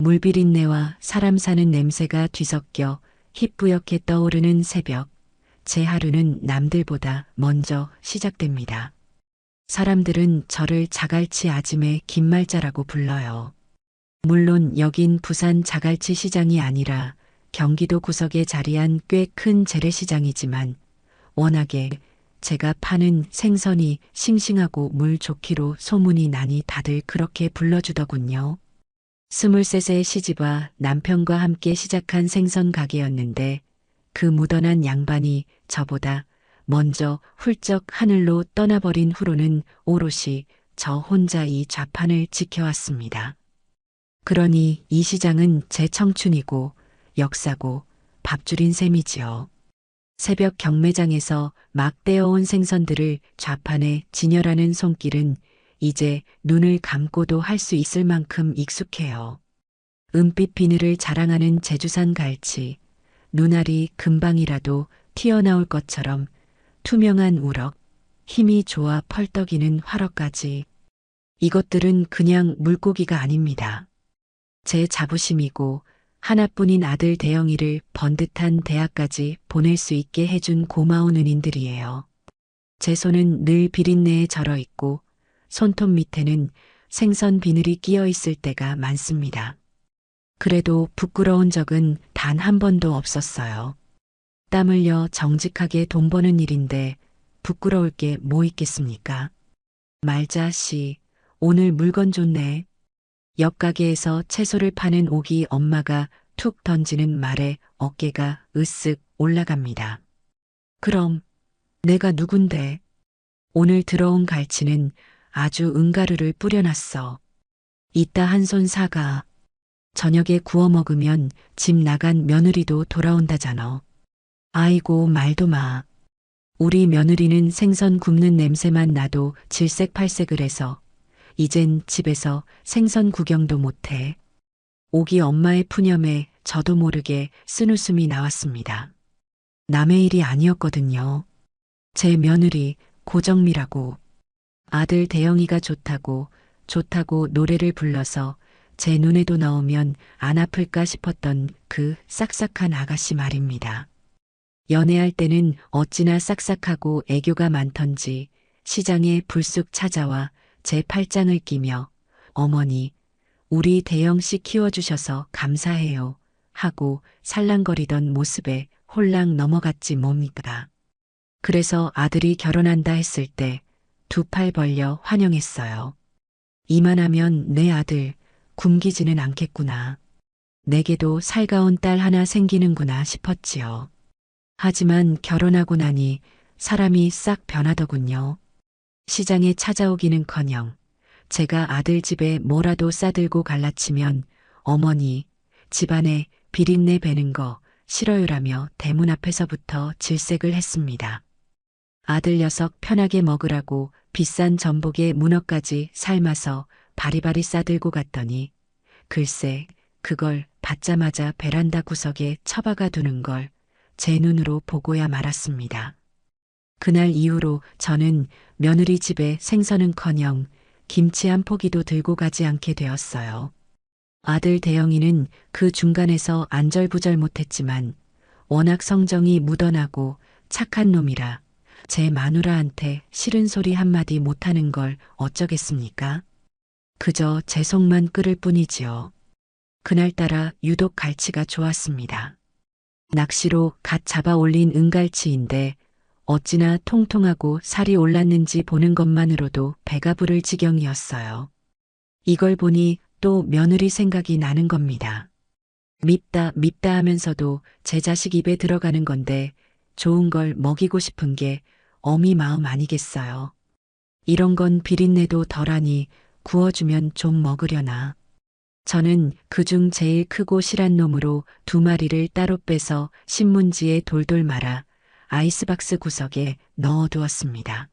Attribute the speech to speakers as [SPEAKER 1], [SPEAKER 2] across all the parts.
[SPEAKER 1] 물비린내와 사람 사는 냄새가 뒤섞여 희뿌옇게 떠오르는 새벽. 제 하루는 남들보다 먼저 시작됩니다. 사람들은 저를 자갈치 아짐의 김말자라고 불러요. 물론 여긴 부산 자갈치 시장이 아니라 경기도 구석에 자리한 꽤 큰 재래시장이지만 워낙에 제가 파는 생선이 싱싱하고 물 좋기로 소문이 나니 다들 그렇게 불러주더군요. 23세 시집와 남편과 함께 시작한 생선 가게였는데 그 무던한 양반이 저보다 먼저 훌쩍 하늘로 떠나버린 후로는 오롯이 저 혼자 이 좌판을 지켜왔습니다. 그러니 이 시장은 제 청춘이고 역사고 밥줄인 셈이지요. 새벽 경매장에서 막 떼어온 생선들을 좌판에 진열하는 손길은 이제 눈을 감고도 할 수 있을 만큼 익숙해요. 은빛 비늘을 자랑하는 제주산 갈치, 눈알이 금방이라도 튀어나올 것처럼 투명한 우럭, 힘이 좋아 펄떡이는 화로까지. 이것들은 그냥 물고기가 아닙니다. 제 자부심이고 하나뿐인 아들 대영이를 번듯한 대학까지 보낼 수 있게 해준 고마운 은인들이에요. 제 손은 늘 비린내에 절어 있고 손톱 밑에는 생선 비늘이 끼어 있을 때가 많습니다. 그래도 부끄러운 적은 단 한 번도 없었어요. 땀 흘려 정직하게 돈 버는 일인데 부끄러울 게 뭐 있겠습니까? 말자 씨, 오늘 물건 좋네. 옆 가게에서 채소를 파는 오기 엄마가 툭 던지는 말에 어깨가 으쓱 올라갑니다. 그럼 내가 누군데? 오늘 들어온 갈치는 아주 은가루를 뿌려놨어. 이따 한 손 사가. 저녁에 구워 먹으면 집 나간 며느리도 돌아온다잖아. 아이고 말도 마. 우리 며느리는 생선 굽는 냄새만 나도 질색팔색을 해서 이젠 집에서 생선 구경도 못해. 오기 엄마의 푸념에 저도 모르게 쓴웃음이 나왔습니다. 남의 일이 아니었거든요. 제 며느리 고정미라고. 아들 대영이가 좋다고 노래를 불러서 제 눈에도 넣으면 안 아플까 싶었던 그 싹싹한 아가씨 말입니다. 연애할 때는 어찌나 싹싹하고 애교가 많던지 시장에 불쑥 찾아와 제 팔짱을 끼며 어머니, 우리 대영씨 키워주셔서 감사해요 하고 살랑거리던 모습에 홀랑 넘어갔지 뭡니까. 그래서 아들이 결혼한다 했을 때 두 팔 벌려 환영했어요. 이만하면 내 아들 굶기지는 않겠구나. 내게도 살가운 딸 하나 생기는구나 싶었지요. 하지만 결혼하고 나니 사람이 싹 변하더군요. 시장에 찾아오기는커녕 제가 아들 집에 뭐라도 싸들고 갈라치면 어머니 집안에 비린내 배는 거 싫어요라며 대문 앞에서부터 질색을 했습니다. 아들 녀석 편하게 먹으라고 비싼 전복에 문어까지 삶아서 바리바리 싸들고 갔더니 글쎄 그걸 받자마자 베란다 구석에 처박아 두는 걸 제 눈으로 보고야 말았습니다. 그날 이후로 저는 며느리 집에 생선은커녕 김치 한 포기도 들고 가지 않게 되었어요. 아들 대영이는 그 중간에서 안절부절 못했지만 워낙 성정이 묻어나고 착한 놈이라 제 마누라한테 싫은 소리 한마디 못하는 걸 어쩌겠습니까? 그저 제 속만 끓을 뿐이지요. 그날따라 유독 갈치가 좋았습니다. 낚시로 갓 잡아 올린 은갈치인데 어찌나 통통하고 살이 올랐는지 보는 것만으로도 배가 부를 지경이었어요. 이걸 보니 또 며느리 생각이 나는 겁니다. 밉다 하면서도 제 자식 입에 들어가는 건데 좋은 걸 먹이고 싶은 게 어미 마음 아니겠어요. 이런 건 비린내도 덜하니 구워주면 좀 먹으려나. 저는 그중 제일 크고 실한 놈으로 두 마리를 따로 빼서 신문지에 돌돌 말아 아이스박스 구석에 넣어두었습니다.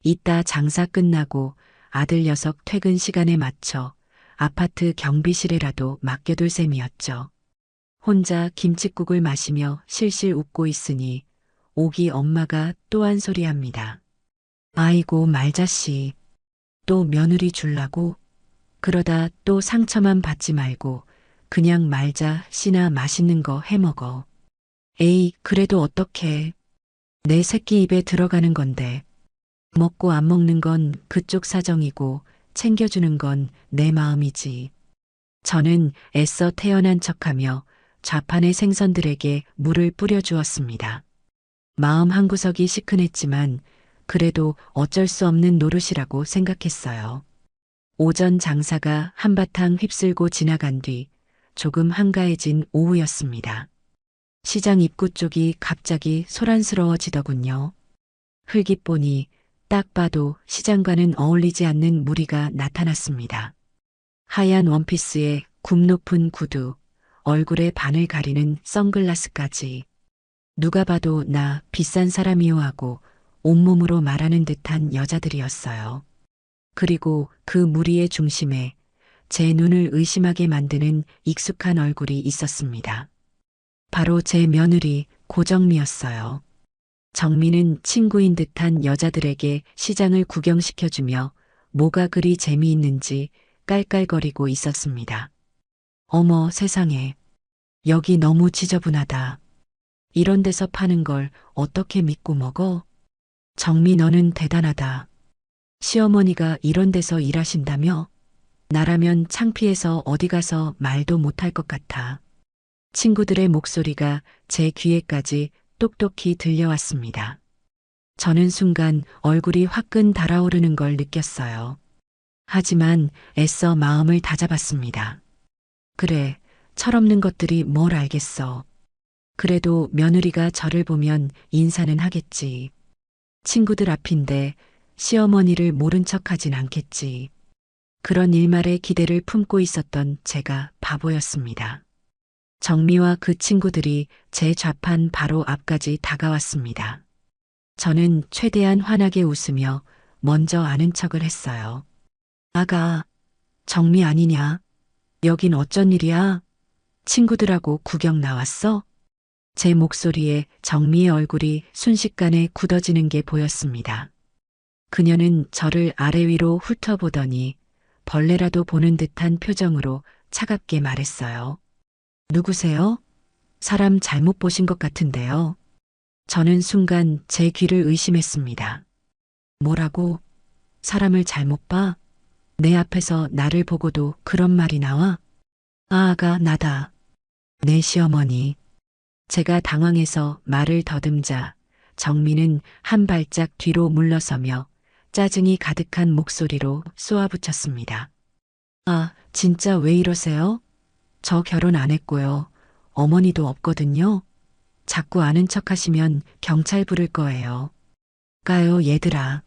[SPEAKER 1] 이따 장사 끝나고 아들 녀석 퇴근 시간에 맞춰 아파트 경비실에라도 맡겨둘 셈이었죠. 혼자 김칫국을 마시며 실실 웃고 있으니 오기 엄마가 또 한 소리 합니다. 아이고 말자씨, 또 며느리 줄라고? 그러다 또 상처만 받지 말고 그냥 말자, 씨나 맛있는 거 해먹어. 에이, 그래도 어떡해. 내 새끼 입에 들어가는 건데. 먹고 안 먹는 건 그쪽 사정이고 챙겨주는 건 내 마음이지. 저는 애써 태어난 척하며 좌판의 생선들에게 물을 뿌려주었습니다. 마음 한구석이 시큰했지만 그래도 어쩔 수 없는 노릇이라고 생각했어요. 오전 장사가 한바탕 휩쓸고 지나간 뒤 조금 한가해진 오후였습니다. 시장 입구 쪽이 갑자기 소란스러워지더군요. 흙이 보니 딱 봐도 시장과는 어울리지 않는 무리가 나타났습니다. 하얀 원피스에 굽 높은 구두, 얼굴에 반을 가리는 선글라스까지. 누가 봐도 나 비싼 사람이요 하고 온몸으로 말하는 듯한 여자들이었어요. 그리고 그 무리의 중심에 제 눈을 의심하게 만드는 익숙한 얼굴이 있었습니다. 바로 제 며느리 고정미였어요. 정미는 친구인 듯한 여자들에게 시장을 구경시켜주며 뭐가 그리 재미있는지 깔깔거리고 있었습니다. 어머 세상에, 여기 너무 지저분하다. 이런 데서 파는 걸 어떻게 믿고 먹어? 정미 너는 대단하다. 시어머니가 이런 데서 일하신다며? 나라면 창피해서 어디 가서 말도 못할 것 같아. 친구들의 목소리가 제 귀에까지 똑똑히 들려왔습니다. 저는 순간 얼굴이 화끈 달아오르는 걸 느꼈어요. 하지만 애써 마음을 다잡았습니다. 그래, 철없는 것들이 뭘 알겠어. 그래도 며느리가 저를 보면 인사는 하겠지. 친구들 앞인데 시어머니를 모른 척하진 않겠지. 그런 일말의 기대를 품고 있었던 제가 바보였습니다. 정미와 그 친구들이 제 좌판 바로 앞까지 다가왔습니다. 저는 최대한 환하게 웃으며 먼저 아는 척을 했어요. 아가, 정미 아니냐? 여긴 어쩐 일이야? 친구들하고 구경 나왔어? 제 목소리에 정미의 얼굴이 순식간에 굳어지는 게 보였습니다. 그녀는 저를 아래 위로 훑어보더니 벌레라도 보는 듯한 표정으로 차갑게 말했어요. 누구세요? 사람 잘못 보신 것 같은데요. 저는 순간 제 귀를 의심했습니다. 뭐라고? 사람을 잘못 봐? 내 앞에서 나를 보고도 그런 말이 나와? 아가 나다. 내 시어머니. 제가 당황해서 말을 더듬자 정미는 한 발짝 뒤로 물러서며 짜증이 가득한 목소리로 쏘아붙였습니다. 아, 진짜 왜 이러세요? 저 결혼 안 했고요. 어머니도 없거든요. 자꾸 아는 척 하시면 경찰 부를 거예요. 가요, 얘들아.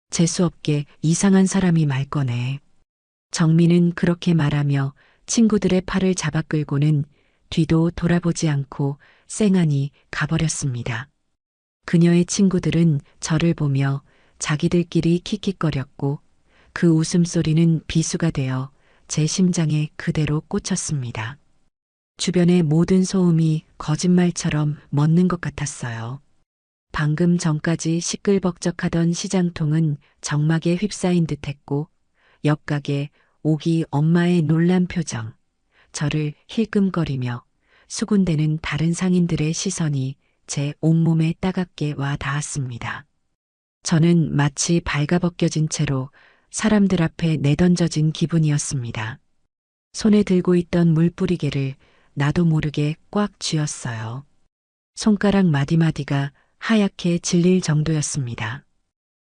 [SPEAKER 1] 재수없게 이상한 사람이 말 거네. 정미는 그렇게 말하며 친구들의 팔을 잡아 끌고는 뒤도 돌아보지 않고 쌩하니 가버렸습니다. 그녀의 친구들은 저를 보며 자기들끼리 킥킥거렸고 그 웃음소리는 비수가 되어 제 심장에 그대로 꽂혔습니다. 주변의 모든 소음이 거짓말처럼 멎는 것 같았어요. 방금 전까지 시끌벅적하던 시장통은 정막에 휩싸인 듯했고 옆가게 오기 엄마의 놀란 표정, 저를 힐끔거리며 수군대는 다른 상인들의 시선이 제 온몸에 따갑게 와 닿았습니다. 저는 마치 발가벗겨진 채로 사람들 앞에 내던져진 기분이었습니다. 손에 들고 있던 물뿌리개를 나도 모르게 꽉 쥐었어요. 손가락 마디마디가 하얗게 질릴 정도였습니다.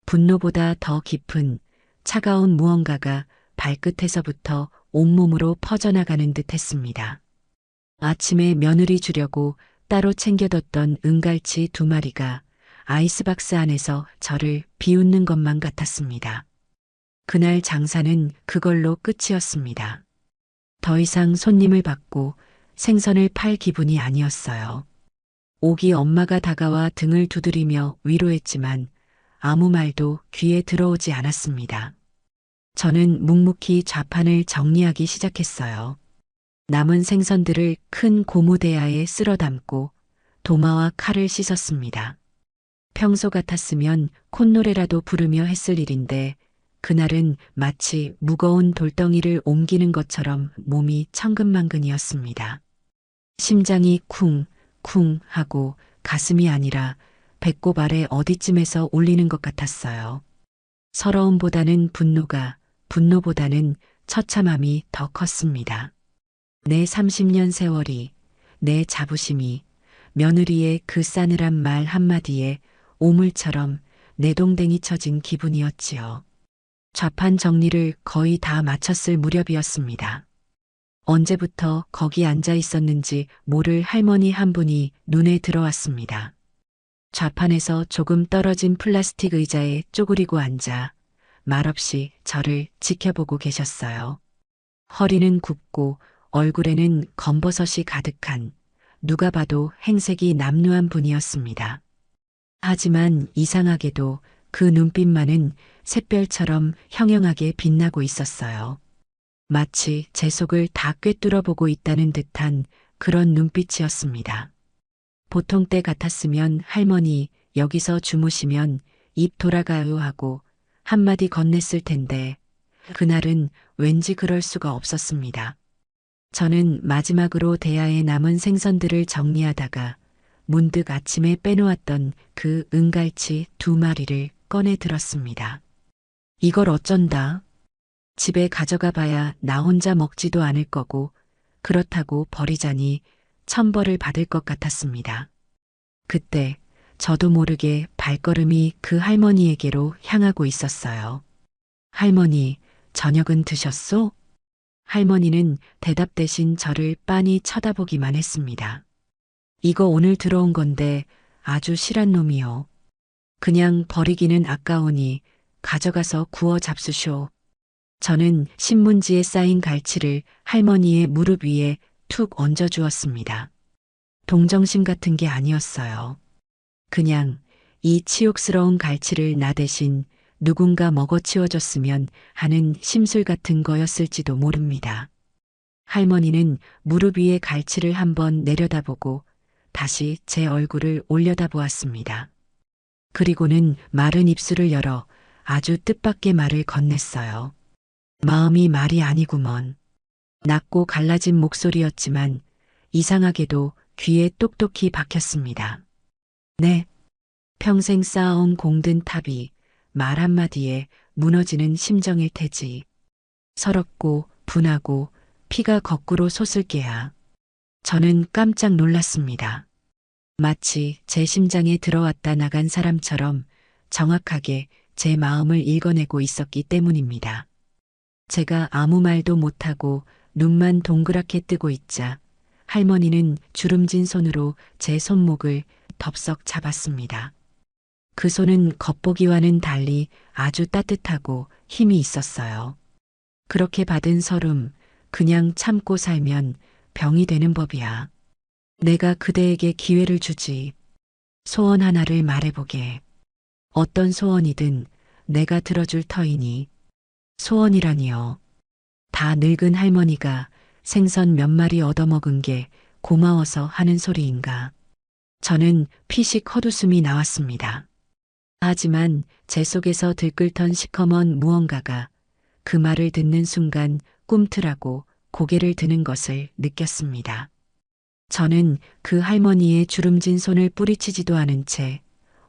[SPEAKER 1] 분노보다 더 깊은 차가운 무언가가 발끝에서부터 온몸으로 퍼져나가는 듯 했습니다. 아침에 며느리 주려고 따로 챙겨뒀던 은갈치 2마리가 아이스박스 안에서 저를 비웃는 것만 같았습니다. 그날 장사는 그걸로 끝이었습니다. 더 이상 손님을 받고 생선을 팔 기분이 아니었어요. 오기 엄마가 다가와 등을 두드리며 위로했지만 아무 말도 귀에 들어오지 않았습니다. 저는 묵묵히 좌판을 정리하기 시작했어요. 남은 생선들을 큰 고무대야에 쓸어 담고 도마와 칼을 씻었습니다. 평소 같았으면 콧노래라도 부르며 했을 일인데 그날은 마치 무거운 돌덩이를 옮기는 것처럼 몸이 천근만근이었습니다. 심장이 쿵쿵 하고 가슴이 아니라 배꼽 아래 어디쯤에서 울리는 것 같았어요. 서러움보다는 분노보다는 처참함이 더 컸습니다. 내 30년 세월이, 내 자부심이, 며느리의 그 싸늘한 말 한마디에 오물처럼 내동댕이 쳐진 기분이었지요. 좌판 정리를 거의 다 마쳤을 무렵이었습니다. 언제부터 거기 앉아 있었는지 모를 할머니 한 분이 눈에 들어왔습니다. 좌판에서 조금 떨어진 플라스틱 의자에 쪼그리고 앉아 말없이 저를 지켜보고 계셨어요. 허리는 굽고 얼굴에는 검버섯이 가득한 누가 봐도 행색이 남루한 분이었습니다. 하지만 이상하게도 그 눈빛만은 샛별처럼 형형하게 빛나고 있었어요. 마치 제 속을 다 꿰뚫어 보고 있다는 듯한 그런 눈빛이었습니다. 보통 때 같았으면 할머니 여기서 주무시면 입 돌아가요 하고 한마디 건넸을 텐데 그날은 왠지 그럴 수가 없었습니다. 저는 마지막으로 대야에 남은 생선들을 정리하다가 문득 아침에 빼놓았던 그 은갈치 2마리를 꺼내 들었습니다. 이걸 어쩐다. 집에 가져가 봐야 나 혼자 먹지도 않을 거고 그렇다고 버리자니 천벌을 받을 것 같았습니다. 그때 저도 모르게 발걸음이 그 할머니에게로 향하고 있었어요. 할머니, 저녁은 드셨소? 할머니는 대답 대신 저를 빤히 쳐다보기만 했습니다. 이거 오늘 들어온 건데 아주 실한 놈이요. 그냥 버리기는 아까우니 가져가서 구워 잡수쇼. 저는 신문지에 쌓인 갈치를 할머니의 무릎 위에 툭 얹어 주었습니다. 동정심 같은 게 아니었어요. 그냥 이 치욕스러운 갈치를 나 대신 누군가 먹어치워줬으면 하는 심술 같은 거였을지도 모릅니다. 할머니는 무릎 위에 갈치를 한번 내려다보고 다시 제 얼굴을 올려다보았습니다. 그리고는 마른 입술을 열어 아주 뜻밖의 말을 건넸어요. 마음이 말이 아니구먼. 낮고 갈라진 목소리였지만 이상하게도 귀에 똑똑히 박혔습니다. 네. 평생 쌓아온 공든 탑이 말 한마디에 무너지는 심정일 테지. 서럽고 분하고 피가 거꾸로 솟을게야. 저는 깜짝 놀랐습니다. 마치 제 심장에 들어왔다 나간 사람처럼 정확하게 제 마음을 읽어내고 있었기 때문입니다. 제가 아무 말도 못하고 눈만 동그랗게 뜨고 있자 할머니는 주름진 손으로 제 손목을 덥석 잡았습니다. 그 손은 겉보기와는 달리 아주 따뜻하고 힘이 있었어요. 그렇게 받은 서름, 그냥 참고 살면 병이 되는 법이야. 내가 그대에게 기회를 주지. 소원 하나를 말해보게. 어떤 소원이든 내가 들어줄 터이니. 소원이라니요. 다 늙은 할머니가 생선 몇 마리 얻어먹은 게 고마워서 하는 소리인가. 저는 피식 헛웃음이 나왔습니다. 하지만 제 속에서 들끓던 시커먼 무언가가 그 말을 듣는 순간 꿈틀하고 고개를 드는 것을 느꼈습니다. 저는 그 할머니의 주름진 손을 뿌리치지도 않은 채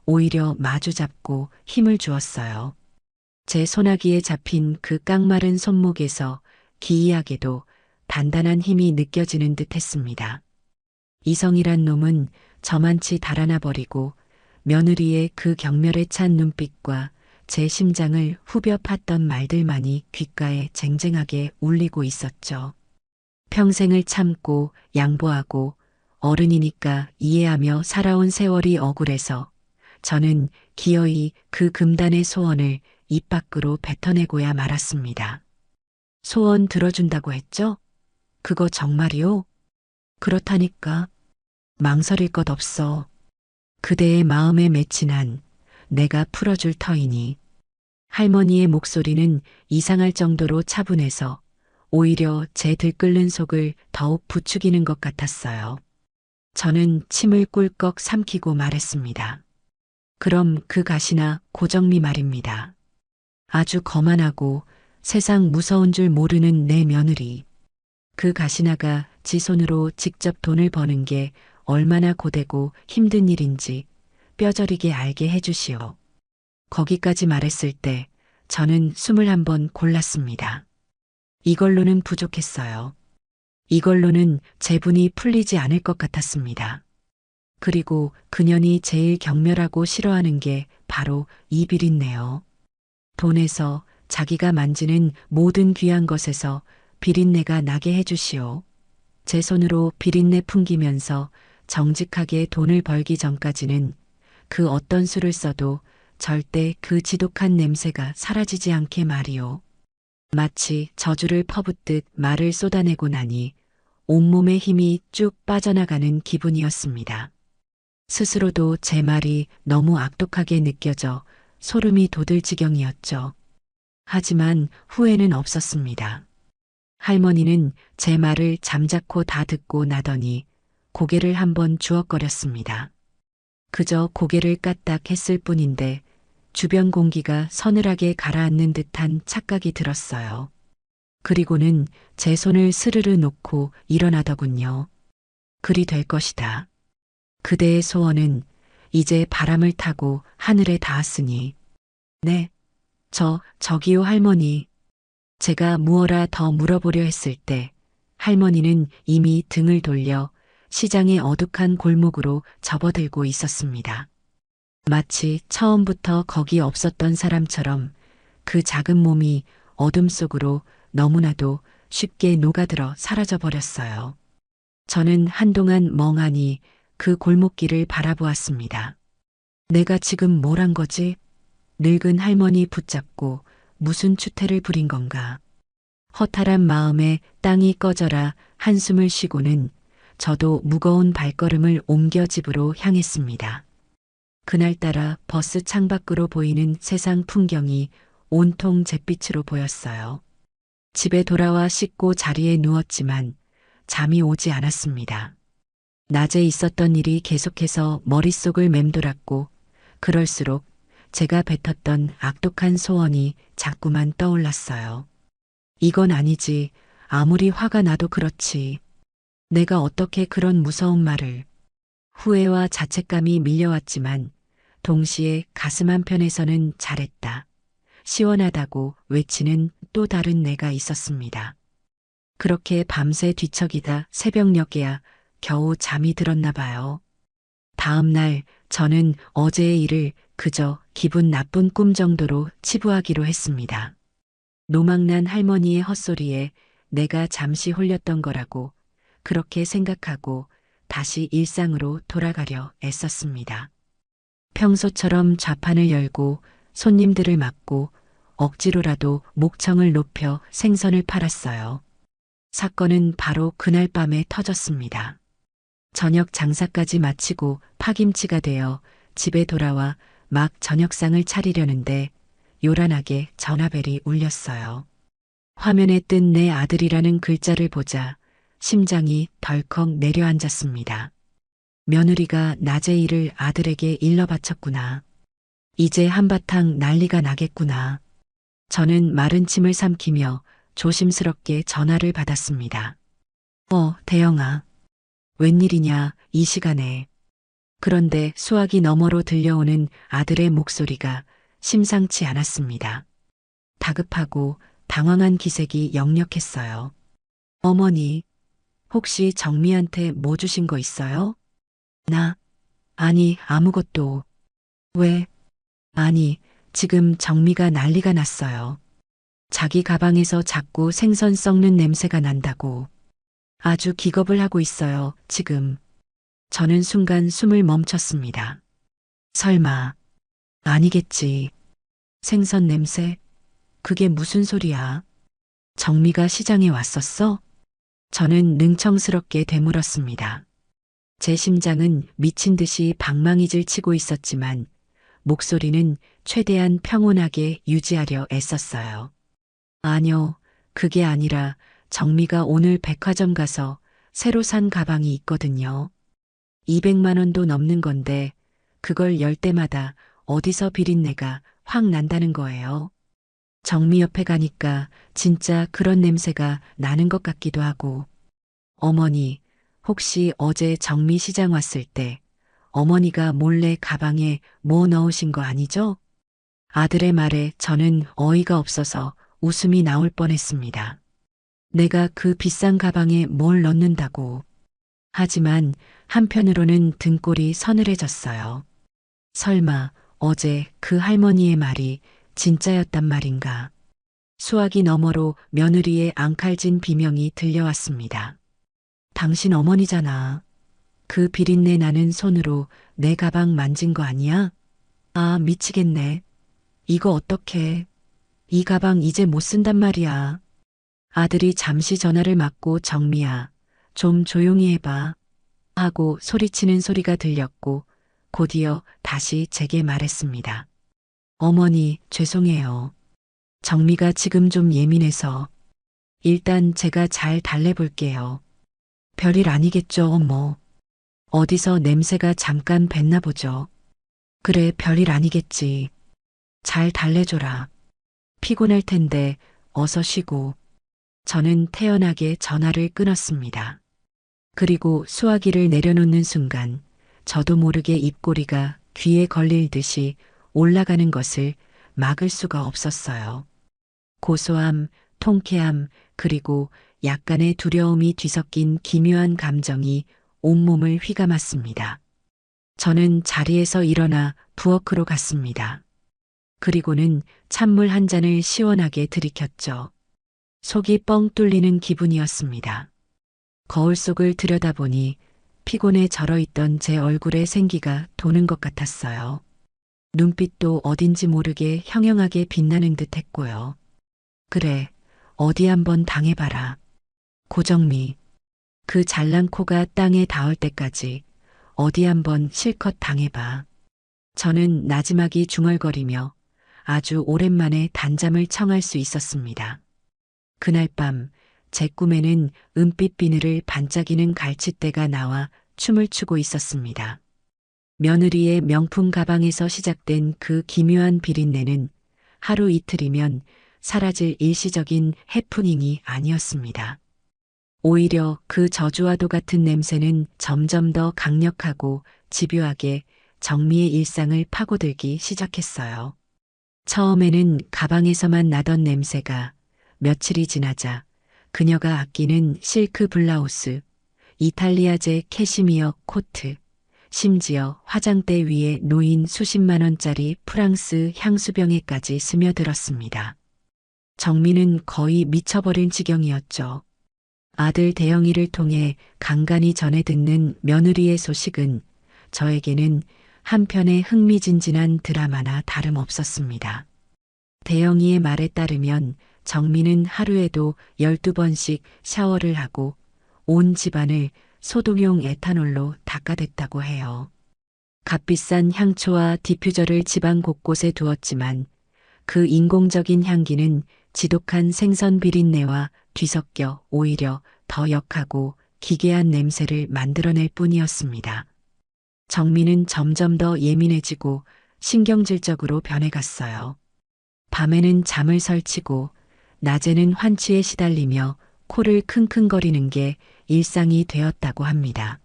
[SPEAKER 1] 오히려 마주 잡고 힘을 주었어요. 제 소나기에 잡힌 그 깡마른 손목에서 기이하게도 단단한 힘이 느껴지는 듯 했습니다. 이성이란 놈은 저만치 달아나 버리고 며느리의 그 경멸에 찬 눈빛과 제 심장을 후벼 팠던 말들만이 귓가에 쟁쟁하게 울리고 있었죠. 평생을 참고 양보하고 어른이니까 이해하며 살아온 세월이 억울해서 저는 기어이 그 금단의 소원을 입 밖으로 뱉어내고야 말았습니다. 소원 들어준다고 했죠? 그거 정말이요? 그렇다니까. 망설일 것 없어. 그대의 마음에 맺힌 한 내가 풀어줄 터이니. 할머니의 목소리는 이상할 정도로 차분해서 오히려 제 들끓는 속을 더욱 부추기는 것 같았어요. 저는 침을 꿀꺽 삼키고 말했습니다. 그럼 그 가시나 고정미 말입니다. 아주 거만하고 세상 무서운 줄 모르는 내 며느리. 그 가시나가 지 손으로 직접 돈을 버는 게 얼마나 고되고 힘든 일인지 뼈저리게 알게 해주시오. 거기까지 말했을 때 저는 숨을 한번 골랐습니다. 이걸로는 부족했어요. 이걸로는 제분이 풀리지 않을 것 같았습니다. 그리고 그년이 제일 경멸하고 싫어하는 게 바로 이 비린내요. 돈에서 자기가 만지는 모든 귀한 것에서 비린내가 나게 해주시오. 제 손으로 비린내 풍기면서 정직하게 돈을 벌기 전까지는 그 어떤 수를 써도 절대 그 지독한 냄새가 사라지지 않게 말이오. 마치 저주를 퍼붓듯 말을 쏟아내고 나니 온몸의 힘이 쭉 빠져나가는 기분이었습니다. 스스로도 제 말이 너무 악독하게 느껴져 소름이 돋을 지경이었죠. 하지만 후회는 없었습니다. 할머니는 제 말을 잠자코 다 듣고 나더니 고개를 한번 주걱거렸습니다. 그저 고개를 까딱 했을 뿐인데 주변 공기가 서늘하게 가라앉는 듯한 착각이 들었어요. 그리고는 제 손을 스르르 놓고 일어나더군요. 그리 될 것이다. 그대의 소원은 이제 바람을 타고 하늘에 닿았으니. 네, 저기요 할머니. 제가 무어라 더 물어보려 했을 때 할머니는 이미 등을 돌려 시장의 어둑한 골목으로 접어들고 있었습니다. 마치 처음부터 거기 없었던 사람처럼 그 작은 몸이 어둠 속으로 너무나도 쉽게 녹아들어 사라져버렸어요. 저는 한동안 멍하니 그 골목길을 바라보았습니다. 내가 지금 뭘 한 거지? 늙은 할머니 붙잡고 무슨 추태를 부린 건가? 허탈한 마음에 땅이 꺼져라 한숨을 쉬고는 저도 무거운 발걸음을 옮겨 집으로 향했습니다. 그날따라 버스 창밖으로 보이는 세상 풍경이 온통 잿빛으로 보였어요. 집에 돌아와 씻고 자리에 누웠지만 잠이 오지 않았습니다. 낮에 있었던 일이 계속해서 머릿속을 맴돌았고 그럴수록 제가 뱉었던 악독한 소원이 자꾸만 떠올랐어요. 이건 아니지. 아무리 화가 나도 그렇지. 내가 어떻게 그런 무서운 말을. 후회와 자책감이 밀려왔지만 동시에 가슴 한편에서는 잘했다. 시원하다고 외치는 또 다른 내가 있었습니다. 그렇게 밤새 뒤척이다 새벽녘에야 겨우 잠이 들었나 봐요. 다음 날 저는 어제의 일을 그저 기분 나쁜 꿈 정도로 치부하기로 했습니다. 노망난 할머니의 헛소리에 내가 잠시 홀렸던 거라고 그렇게 생각하고 다시 일상으로 돌아가려 애썼습니다. 평소처럼 좌판을 열고 손님들을 맞고 억지로라도 목청을 높여 생선을 팔았어요. 사건은 바로 그날 밤에 터졌습니다. 저녁 장사까지 마치고 파김치가 되어 집에 돌아와 막 저녁상을 차리려는데 요란하게 전화벨이 울렸어요. 화면에 뜬 내 아들이라는 글자를 보자 심장이 덜컥 내려앉았습니다. 며느리가 낮의 일을 아들에게 일러 바쳤구나. 이제 한바탕 난리가 나겠구나. 저는 마른 침을 삼키며 조심스럽게 전화를 받았습니다. 대영아. 웬일이냐, 이 시간에. 그런데 수화기 너머로 들려오는 아들의 목소리가 심상치 않았습니다. 다급하고 당황한 기색이 역력했어요. 어머니, 혹시 정미한테 뭐 주신 거 있어요? 아니, 아무것도. 왜? 아니, 지금 정미가 난리가 났어요. 자기 가방에서 자꾸 생선 썩는 냄새가 난다고. 아주 기겁을 하고 있어요, 지금. 저는 순간 숨을 멈췄습니다. 설마. 아니겠지. 생선 냄새? 그게 무슨 소리야? 정미가 시장에 왔었어? 저는 능청스럽게 되물었습니다. 제 심장은 미친 듯이 방망이질 치고 있었지만 목소리는 최대한 평온하게 유지하려 애썼어요. 아니요, 그게 아니라 정미가 오늘 백화점 가서 새로 산 가방이 있거든요. 200만 원도 넘는 건데 그걸 열 때마다 어디서 비린내가 확 난다는 거예요. 정미 옆에 가니까 진짜 그런 냄새가 나는 것 같기도 하고. 어머니, 혹시 어제 정미 시장 왔을 때 어머니가 몰래 가방에 뭐 넣으신 거 아니죠? 아들의 말에 저는 어이가 없어서 웃음이 나올 뻔했습니다. 내가 그 비싼 가방에 뭘 넣는다고. 하지만 한편으로는 등골이 서늘해졌어요. 설마 어제 그 할머니의 말이 진짜였단 말인가. 수화기 너머로 며느리의 앙칼진 비명이 들려왔습니다. 당신 어머니잖아. 그 비린내 나는 손으로 내 가방 만진 거 아니야? 아, 미치겠네. 이거 어떡해. 이 가방 이제 못 쓴단 말이야. 아들이 잠시 전화를 막고 정미야, 좀 조용히 해봐. 하고 소리치는 소리가 들렸고 곧이어 다시 제게 말했습니다. 어머니, 죄송해요. 정미가 지금 좀 예민해서. 일단 제가 잘 달래볼게요. 별일 아니겠죠, 어머. 어디서 냄새가 잠깐 뱄나 보죠. 그래, 별일 아니겠지. 잘 달래줘라. 피곤할 텐데 어서 쉬고. 저는 태연하게 전화를 끊었습니다. 그리고 수화기를 내려놓는 순간 저도 모르게 입꼬리가 귀에 걸릴 듯이 올라가는 것을 막을 수가 없었어요. 고소함, 통쾌함, 그리고 약간의 두려움이 뒤섞인 기묘한 감정이 온몸을 휘감았습니다. 저는 자리에서 일어나 부엌으로 갔습니다. 그리고는 찬물 한 잔을 시원하게 들이켰죠. 속이 뻥 뚫리는 기분이었습니다. 거울 속을 들여다보니 피곤에 절어있던 제 얼굴에 생기가 도는 것 같았어요. 눈빛도 어딘지 모르게 형형하게 빛나는 듯 했고요. 그래, 어디 한번 당해봐라. 고정미. 그 잘난 코가 땅에 닿을 때까지 어디 한번 실컷 당해봐. 저는 나지막이 중얼거리며 아주 오랜만에 단잠을 청할 수 있었습니다. 그날 밤 제 꿈에는 은빛 비늘을 반짝이는 갈치대가 나와 춤을 추고 있었습니다. 며느리의 명품 가방에서 시작된 그 기묘한 비린내는 하루 이틀이면 사라질 일시적인 해프닝이 아니었습니다. 오히려 그 저주와도 같은 냄새는 점점 더 강력하고 집요하게 정미의 일상을 파고들기 시작했어요. 처음에는 가방에서만 나던 냄새가 며칠이 지나자 그녀가 아끼는 실크 블라우스, 이탈리아제 캐시미어 코트, 심지어 화장대 위에 놓인 수십만 원짜리 프랑스 향수병에까지 스며들었습니다. 정미는 거의 미쳐버린 지경이었죠. 아들 대영이를 통해 간간히 전해 듣는 며느리의 소식은 저에게는 한편의 흥미진진한 드라마나 다름없었습니다. 대영이의 말에 따르면 정미는 하루에도 12번씩 샤워를 하고 온 집안을 소독용 에탄올로 닦아댔다고 해요. 값비싼 향초와 디퓨저를 집안 곳곳에 두었지만 그 인공적인 향기는 지독한 생선 비린내와 뒤섞여 오히려 더 역하고 기괴한 냄새를 만들어낼 뿐이었습니다. 정미는 점점 더 예민해지고 신경질적으로 변해갔어요. 밤에는 잠을 설치고 낮에는 환취에 시달리며 코를 킁킁거리는 게 일상이 되었다고 합니다.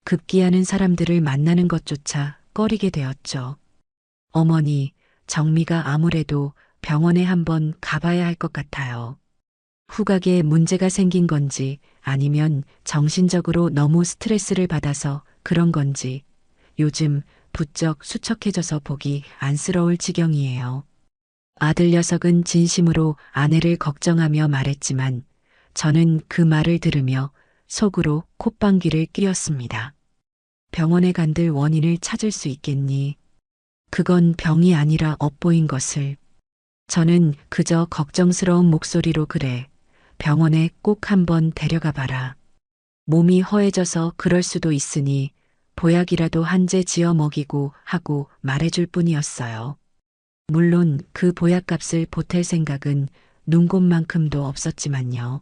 [SPEAKER 1] 급기야는 사람들을 만나는 것조차 꺼리게 되었죠. 어머니, 정미가 아무래도 병원에 한번 가봐야 할 것 같아요. 후각에 문제가 생긴 건지 아니면 정신적으로 너무 스트레스를 받아서 그런 건지 요즘 부쩍 수척해져서 보기 안쓰러울 지경이에요. 아들 녀석은 진심으로 아내를 걱정하며 말했지만 저는 그 말을 들으며 속으로 콧방귀를 뀌었습니다. 병원에 간들 원인을 찾을 수 있겠니? 그건 병이 아니라 엇보인 것을. 저는 그저 걱정스러운 목소리로 그래. 병원에 꼭 한번 데려가 봐라. 몸이 허해져서 그럴 수도 있으니 보약이라도 한 제 지어 먹이고 하고 말해줄 뿐이었어요. 물론 그 보약값을 보탤 생각은 눈곱만큼도 없었지만요.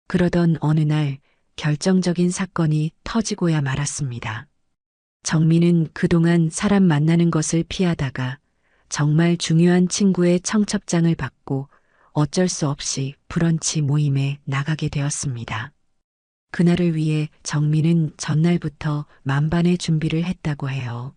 [SPEAKER 1] 그러던 어느 날 결정적인 사건이 터지고야 말았습니다. 정미는 그동안 사람 만나는 것을 피하다가 정말 중요한 친구의 청첩장을 받고 어쩔 수 없이 브런치 모임에 나가게 되었습니다. 그날을 위해 정미는 전날부터 만반의 준비를 했다고 해요.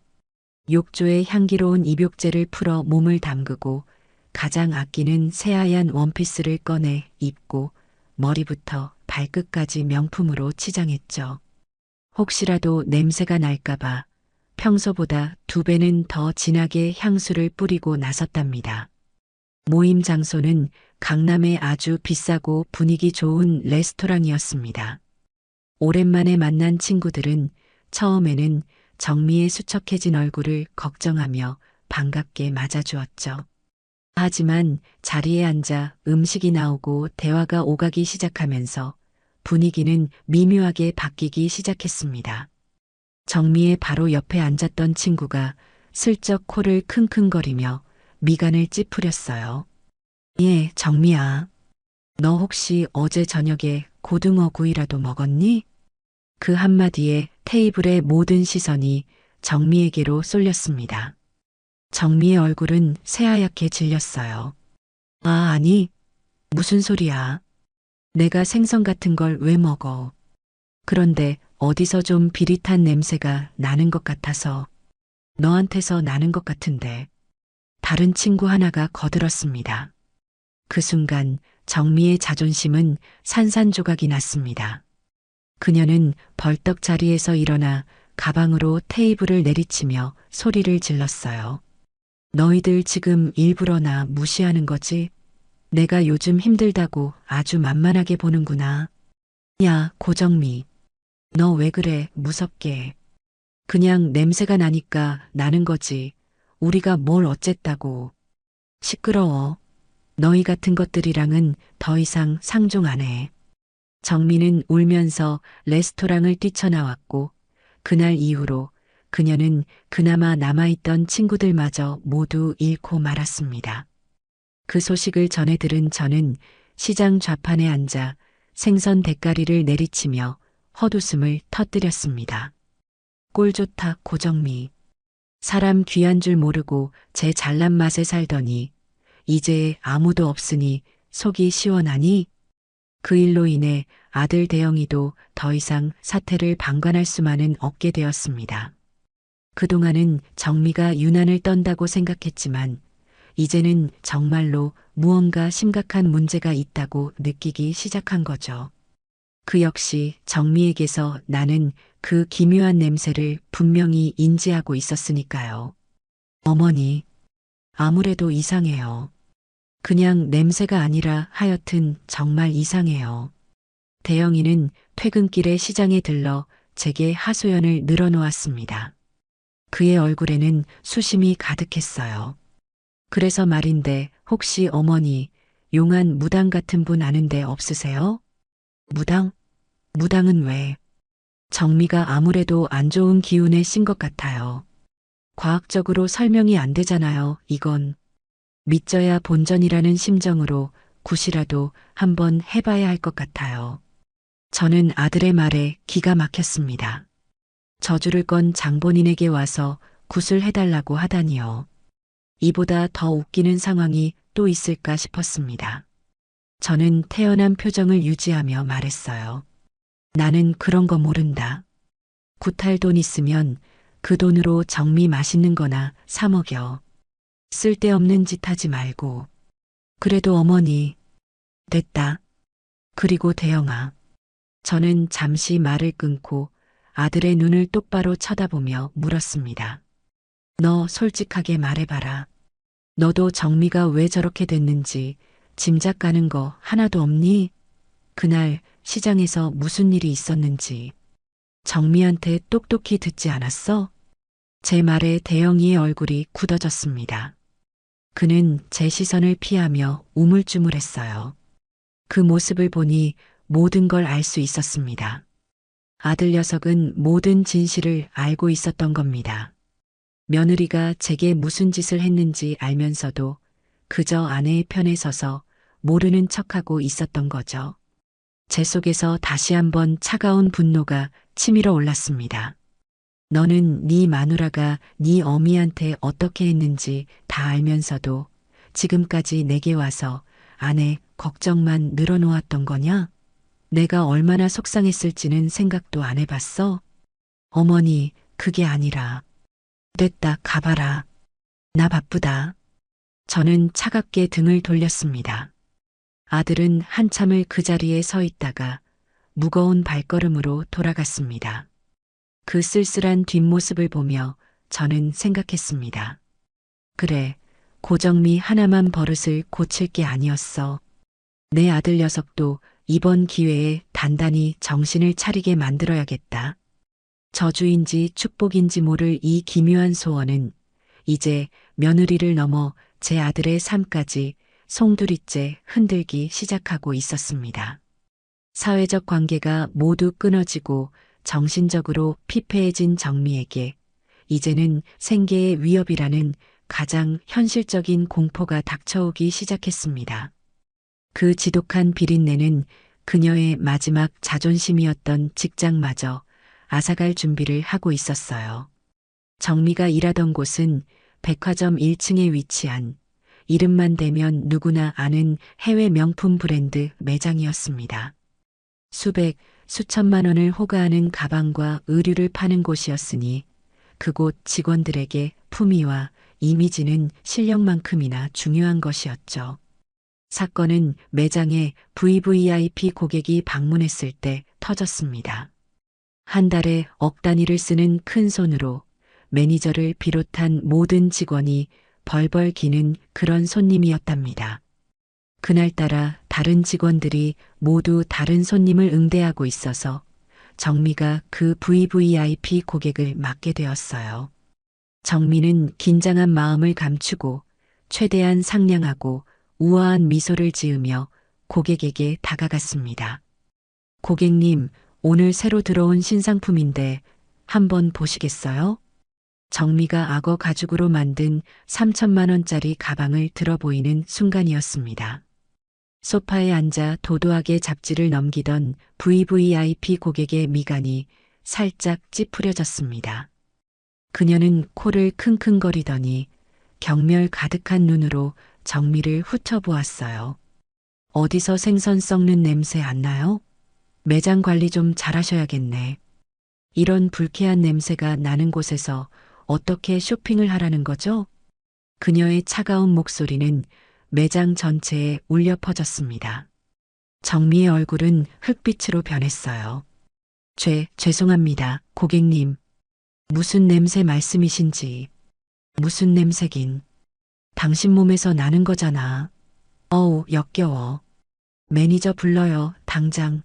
[SPEAKER 1] 욕조에 향기로운 입욕제를 풀어 몸을 담그고 가장 아끼는 새하얀 원피스를 꺼내 입고 머리부터 발끝까지 명품으로 치장했죠. 혹시라도 냄새가 날까봐 평소보다 2배는 더 진하게 향수를 뿌리고 나섰답니다. 모임 장소는 강남의 아주 비싸고 분위기 좋은 레스토랑이었습니다. 오랜만에 만난 친구들은 처음에는 정미의 수척해진 얼굴을 걱정하며 반갑게 맞아주었죠. 하지만 자리에 앉아 음식이 나오고 대화가 오가기 시작하면서 분위기는 미묘하게 바뀌기 시작했습니다. 정미의 바로 옆에 앉았던 친구가 슬쩍 코를 킁킁거리며 미간을 찌푸렸어요. 예, 정미야. 너 혹시 어제 저녁에 고등어 구이라도 먹었니? 그 한마디에 테이블의 모든 시선이 정미에게로 쏠렸습니다. 정미의 얼굴은 새하얗게 질렸어요. 아, 아니, 무슨 소리야. 내가 생선 같은 걸 왜 먹어. 그런데 어디서 좀 비릿한 냄새가 나는 것 같아서 너한테서 나는 것 같은데 다른 친구 하나가 거들었습니다. 그 순간 정미의 자존심은 산산조각이 났습니다. 그녀는 벌떡 자리에서 일어나 가방으로 테이블을 내리치며 소리를 질렀어요. 너희들 지금 일부러 나 무시하는 거지? 내가 요즘 힘들다고 아주 만만하게 보는구나. 야, 고정미. 너 왜 그래, 무섭게. 그냥 냄새가 나니까 나는 거지. 우리가 뭘 어쨌다고. 시끄러워. 너희 같은 것들이랑은 더 이상 상종 안 해. 정미는 울면서 레스토랑을 뛰쳐나왔고 그날 이후로 그녀는 그나마 남아있던 친구들마저 모두 잃고 말았습니다. 그 소식을 전해 들은 저는 시장 좌판에 앉아 생선 대가리를 내리치며 헛웃음을 터뜨렸습니다. 꼴 좋다, 고정미. 사람 귀한 줄 모르고 제 잘난 맛에 살더니 이제 아무도 없으니 속이 시원하니? 그 일로 인해 아들 대영이도 더 이상 사태를 방관할 수만은 없게 되었습니다. 그동안은 정미가 유난을 떤다고 생각했지만 이제는 정말로 무언가 심각한 문제가 있다고 느끼기 시작한 거죠. 그 역시 정미에게서 나는 그 기묘한 냄새를 분명히 인지하고 있었으니까요. 어머니, 아무래도 이상해요. 그냥 냄새가 아니라 하여튼 정말 이상해요. 대영이는 퇴근길에 시장에 들러 제게 하소연을 늘어놓았습니다. 그의 얼굴에는 수심이 가득했어요. 그래서 말인데 혹시 어머니 용한 무당 같은 분 아는데 없으세요? 무당? 무당은 왜? 정미가 아무래도 안 좋은 기운에 씬 것 같아요. 과학적으로 설명이 안 되잖아요, 이건. 믿져야 본전이라는 심정으로 굿이라도 한번 해봐야 할 것 같아요. 저는 아들의 말에 기가 막혔습니다. 저주를 건 장본인에게 와서 굿을 해달라고 하다니요. 이보다 더 웃기는 상황이 또 있을까 싶었습니다. 저는 태연한 표정을 유지하며 말했어요. 나는 그런 거 모른다. 굿할 돈 있으면 그 돈으로 정미 맛있는 거나 사 먹여. 쓸데없는 짓 하지 말고. 그래도 어머니. 됐다. 그리고 대영아. 저는 잠시 말을 끊고 아들의 눈을 똑바로 쳐다보며 물었습니다. 너 솔직하게 말해봐라. 너도 정미가 왜 저렇게 됐는지 짐작 가는 거 하나도 없니? 그날 시장에서 무슨 일이 있었는지. 정미한테 똑똑히 듣지 않았어? 제 말에 대영이의 얼굴이 굳어졌습니다. 그는 제 시선을 피하며 우물쭈물했어요. 그 모습을 보니 모든 걸 알 수 있었습니다. 아들 녀석은 모든 진실을 알고 있었던 겁니다. 며느리가 제게 무슨 짓을 했는지 알면서도 그저 아내의 편에 서서 모르는 척하고 있었던 거죠. 제 속에서 다시 한번 차가운 분노가 치밀어 올랐습니다. 너는 네 마누라가 네 어미한테 어떻게 했는지 다 알면서도 지금까지 내게 와서 아내 걱정만 늘어놓았던 거냐? 내가 얼마나 속상했을지는 생각도 안 해봤어? 어머니, 그게 아니라. 됐다, 가봐라. 나 바쁘다. 저는 차갑게 등을 돌렸습니다. 아들은 한참을 그 자리에 서 있다가 무거운 발걸음으로 돌아갔습니다. 그 쓸쓸한 뒷모습을 보며 저는 생각했습니다. 그래, 고정미 하나만 버릇을 고칠 게 아니었어. 내 아들 녀석도 이번 기회에 단단히 정신을 차리게 만들어야겠다. 저주인지 축복인지 모를 이 기묘한 소원은 이제 며느리를 넘어 제 아들의 삶까지 송두리째 흔들기 시작하고 있었습니다. 사회적 관계가 모두 끊어지고 정신적으로 피폐해진 정미에게 이제는 생계의 위협이라는 가장 현실적인 공포가 닥쳐오기 시작했습니다. 그 지독한 비린내는 그녀의 마지막 자존심이었던 직장마저 앗아갈 준비를 하고 있었어요. 정미가 일하던 곳은 백화점 1층에 위치한 이름만 대면 누구나 아는 해외 명품 브랜드 매장이었습니다. 수백, 수천만 원을 호가하는 가방과 의류를 파는 곳이었으니 그곳 직원들에게 품위와 이미지는 실력만큼이나 중요한 것이었죠. 사건은 매장에 VVIP 고객이 방문했을 때 터졌습니다. 한 달에 억 단위를 쓰는 큰 손으로 매니저를 비롯한 모든 직원이 벌벌 기는 그런 손님이었답니다. 그날따라 다른 직원들이 모두 다른 손님을 응대하고 있어서 정미가 그 VVIP 고객을 맡게 되었어요. 정미는 긴장한 마음을 감추고 최대한 상냥하고 우아한 미소를 지으며 고객에게 다가갔습니다. 고객님, 오늘 새로 들어온 신상품인데 한번 보시겠어요? 정미가 악어 가죽으로 만든 3천만 원짜리 가방을 들어 보이는 순간이었습니다. 소파에 앉아 도도하게 잡지를 넘기던 VVIP 고객의 미간이 살짝 찌푸려졌습니다. 그녀는 코를 킁킁거리더니 경멸 가득한 눈으로 정미를 훑어보았어요. 어디서 생선 썩는 냄새 안 나요? 매장 관리 좀 잘하셔야겠네. 이런 불쾌한 냄새가 나는 곳에서 어떻게 쇼핑을 하라는 거죠? 그녀의 차가운 목소리는 매장 전체에 울려 퍼졌습니다. 정미의 얼굴은 흙빛으로 변했어요. 죄송합니다, 고객님. 무슨 냄새 말씀이신지. 무슨 냄새긴. 당신 몸에서 나는 거잖아. 어우, 역겨워. 매니저 불러요, 당장.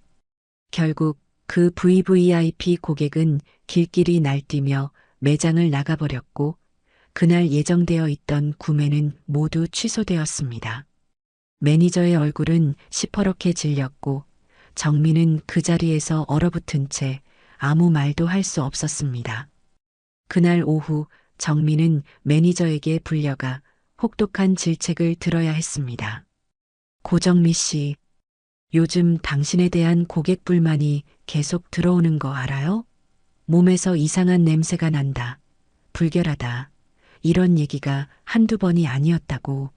[SPEAKER 1] 결국 그 VVIP 고객은 길길이 날뛰며 매장을 나가버렸고 그날 예정되어 있던 구매는 모두 취소되었습니다. 매니저의 얼굴은 시퍼렇게 질렸고 정미는 그 자리에서 얼어붙은 채 아무 말도 할 수 없었습니다. 그날 오후 정미는 매니저에게 불려가 혹독한 질책을 들어야 했습니다. 고정미 씨, 요즘 당신에 대한 고객 불만이 계속 들어오는 거 알아요? 몸에서 이상한 냄새가 난다. 불결하다. 이런 얘기가 한두 번이 아니었다고.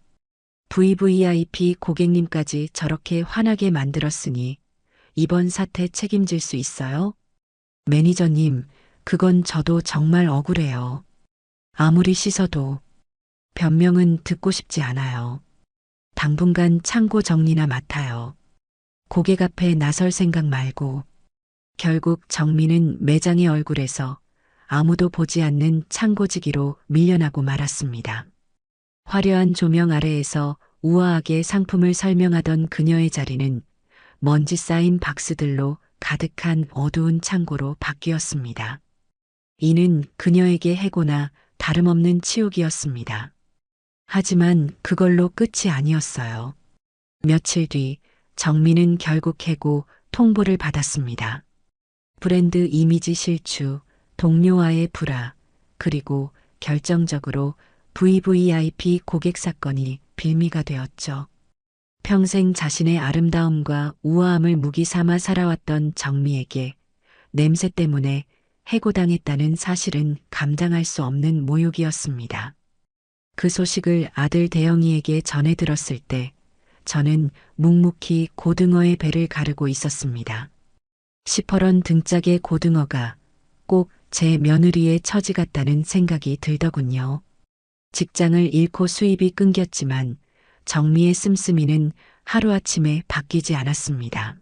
[SPEAKER 1] VVIP 고객님까지 저렇게 화나게 만들었으니 이번 사태 책임질 수 있어요? 매니저님, 그건 저도 정말 억울해요. 아무리 씻어도 변명은 듣고 싶지 않아요. 당분간 창고 정리나 맡아요. 고객 앞에 나설 생각 말고. 결국 정미는 매장의 얼굴에서 아무도 보지 않는 창고지기로 밀려나고 말았습니다. 화려한 조명 아래에서 우아하게 상품을 설명하던 그녀의 자리는 먼지 쌓인 박스들로 가득한 어두운 창고로 바뀌었습니다. 이는 그녀에게 해고나 다름없는 치욕이었습니다. 하지만 그걸로 끝이 아니었어요. 며칠 뒤 정미는 결국 해고 통보를 받았습니다. 브랜드 이미지 실추, 동료와의 불화, 그리고 결정적으로 VVIP 고객 사건이 빌미가 되었죠. 평생 자신의 아름다움과 우아함을 무기 삼아 살아왔던 정미에게 냄새 때문에 해고당했다는 사실은 감당할 수 없는 모욕이었습니다. 그 소식을 아들 대영이에게 전해 들었을 때 저는 묵묵히 고등어의 배를 가르고 있었습니다. 시퍼런 등짝의 고등어가 꼭 제 며느리의 처지 같다는 생각이 들더군요. 직장을 잃고 수입이 끊겼지만 정미의 씀씀이는 하루아침에 바뀌지 않았습니다.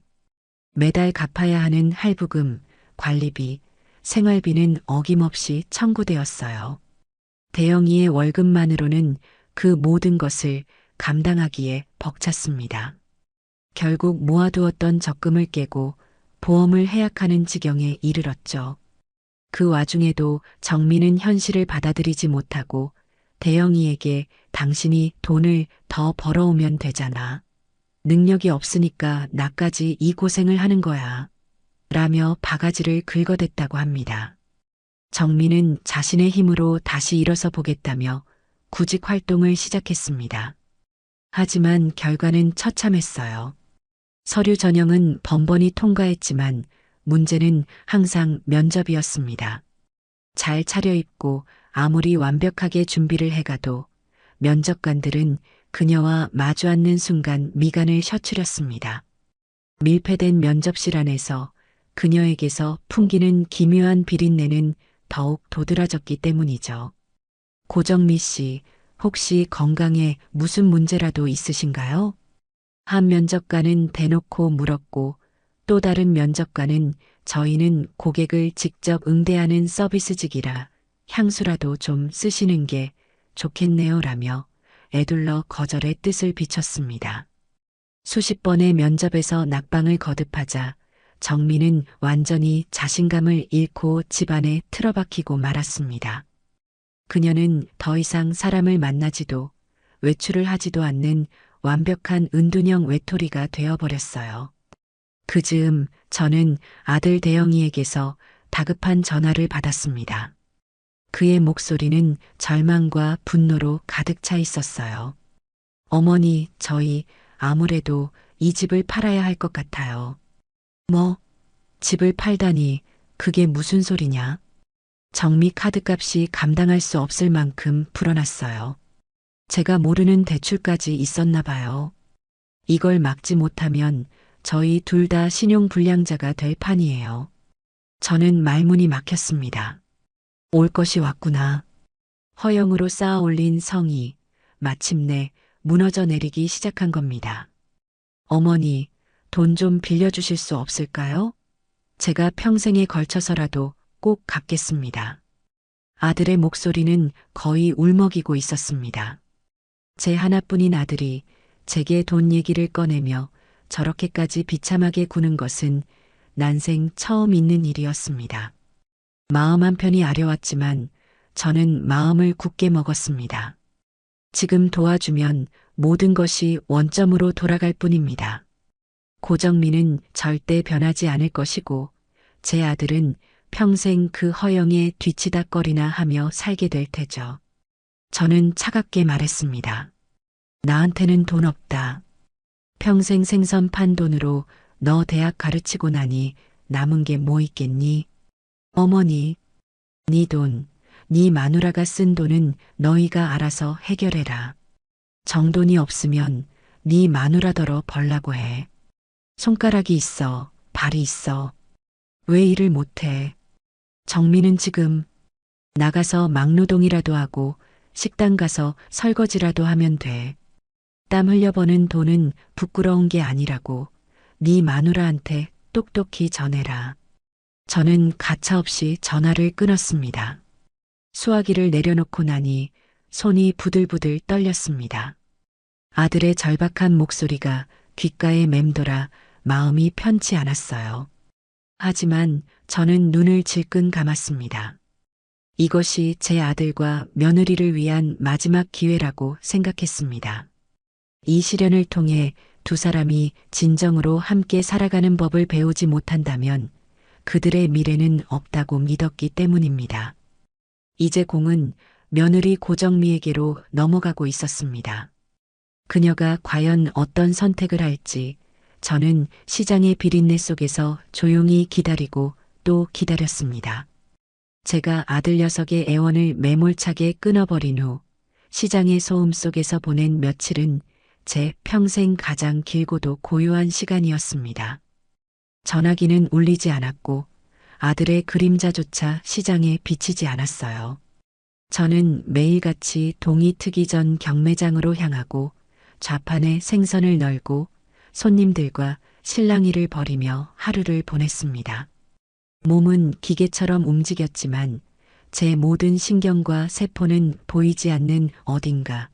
[SPEAKER 1] 매달 갚아야 하는 할부금, 관리비, 생활비는 어김없이 청구되었어요. 대영이의 월급만으로는 그 모든 것을 감당하기에 벅찼습니다. 결국 모아두었던 적금을 깨고 보험을 해약하는 지경에 이르렀죠. 그 와중에도 정민은 현실을 받아들이지 못하고 대영이에게 당신이 돈을 더 벌어오면 되잖아. 능력이 없으니까 나까지 이 고생을 하는 거야. 라며 바가지를 긁어댔다고 합니다. 정민은 자신의 힘으로 다시 일어서 보겠다며 구직 활동을 시작했습니다. 하지만 결과는 처참했어요. 서류 전형은 번번이 통과했지만 문제는 항상 면접이었습니다. 잘 차려입고 아무리 완벽하게 준비를 해가도 면접관들은 그녀와 마주 앉는 순간 미간을 셔추렸습니다. 밀폐된 면접실 안에서 그녀에게서 풍기는 기묘한 비린내는 더욱 도드라졌기 때문이죠. 고정미 씨, 혹시 건강에 무슨 문제라도 있으신가요? 한 면접관은 대놓고 물었고 또 다른 면접관은 저희는 고객을 직접 응대하는 서비스직이라 향수라도 좀 쓰시는 게 좋겠네요 라며 애둘러 거절의 뜻을 비췄습니다. 수십 번의 면접에서 낙방을 거듭하자 정민은 완전히 자신감을 잃고 집안에 틀어박히고 말았습니다. 그녀는 더 이상 사람을 만나지도 외출을 하지도 않는 완벽한 은둔형 외톨이가 되어버렸어요. 그 즈음 저는 아들 대영이에게서 다급한 전화를 받았습니다. 그의 목소리는 절망과 분노로 가득 차 있었어요. 어머니, 저희 아무래도 이 집을 팔아야 할 것 같아요. 뭐? 집을 팔다니 그게 무슨 소리냐? 정미 카드값이 감당할 수 없을 만큼 불어났어요. 제가 모르는 대출까지 있었나 봐요. 이걸 막지 못하면 저희 둘 다 신용불량자가 될 판이에요. 저는 말문이 막혔습니다. 올 것이 왔구나. 허영으로 쌓아 올린 성이 마침내 무너져 내리기 시작한 겁니다. 어머니, 돈 좀 빌려주실 수 없을까요? 제가 평생에 걸쳐서라도 꼭 갚겠습니다. 아들의 목소리는 거의 울먹이고 있었습니다. 제 하나뿐인 아들이 제게 돈 얘기를 꺼내며 저렇게까지 비참하게 구는 것은 난생 처음 있는 일이었습니다. 마음 한편이 아려왔지만 저는 마음을 굳게 먹었습니다. 지금 도와주면 모든 것이 원점으로 돌아갈 뿐입니다. 고정민은 절대 변하지 않을 것이고 제 아들은 평생 그 허영에 뒤치다꺼리나 하며 살게 될 테죠. 저는 차갑게 말했습니다. 나한테는 돈 없다. 평생 생선 판 돈으로 너 대학 가르치고 나니 남은 게 뭐 있겠니? 어머니, 네 돈, 네 마누라가 쓴 돈은 너희가 알아서 해결해라. 정돈이 없으면 네 마누라더러 벌라고 해. 손가락이 있어, 발이 있어. 왜 일을 못해? 정민은 지금 나가서 막노동이라도 하고 식당 가서 설거지라도 하면 돼. 땀 흘려 버는 돈은 부끄러운 게 아니라고 네 마누라한테 똑똑히 전해라. 저는 가차없이 전화를 끊었습니다. 수화기를 내려놓고 나니 손이 부들부들 떨렸습니다. 아들의 절박한 목소리가 귓가에 맴돌아 마음이 편치 않았어요. 하지만 저는 눈을 질끈 감았습니다. 이것이 제 아들과 며느리를 위한 마지막 기회라고 생각했습니다. 이 시련을 통해 두 사람이 진정으로 함께 살아가는 법을 배우지 못한다면 그들의 미래는 없다고 믿었기 때문입니다. 이제 공은 며느리 고정미에게로 넘어가고 있었습니다. 그녀가 과연 어떤 선택을 할지 저는 시장의 비린내 속에서 조용히 기다리고 또 기다렸습니다. 제가 아들 녀석의 애원을 매몰차게 끊어버린 후 시장의 소음 속에서 보낸 며칠은 제 평생 가장 길고도 고요한 시간이었습니다. 전화기는 울리지 않았고 아들의 그림자조차 시장에 비치지 않았어요. 저는 매일같이 동이 트기 전 경매장으로 향하고 좌판에 생선을 널고 손님들과 실랑이를 벌이며 하루를 보냈습니다. 몸은 기계처럼 움직였지만 제 모든 신경과 세포는 보이지 않는 어딘가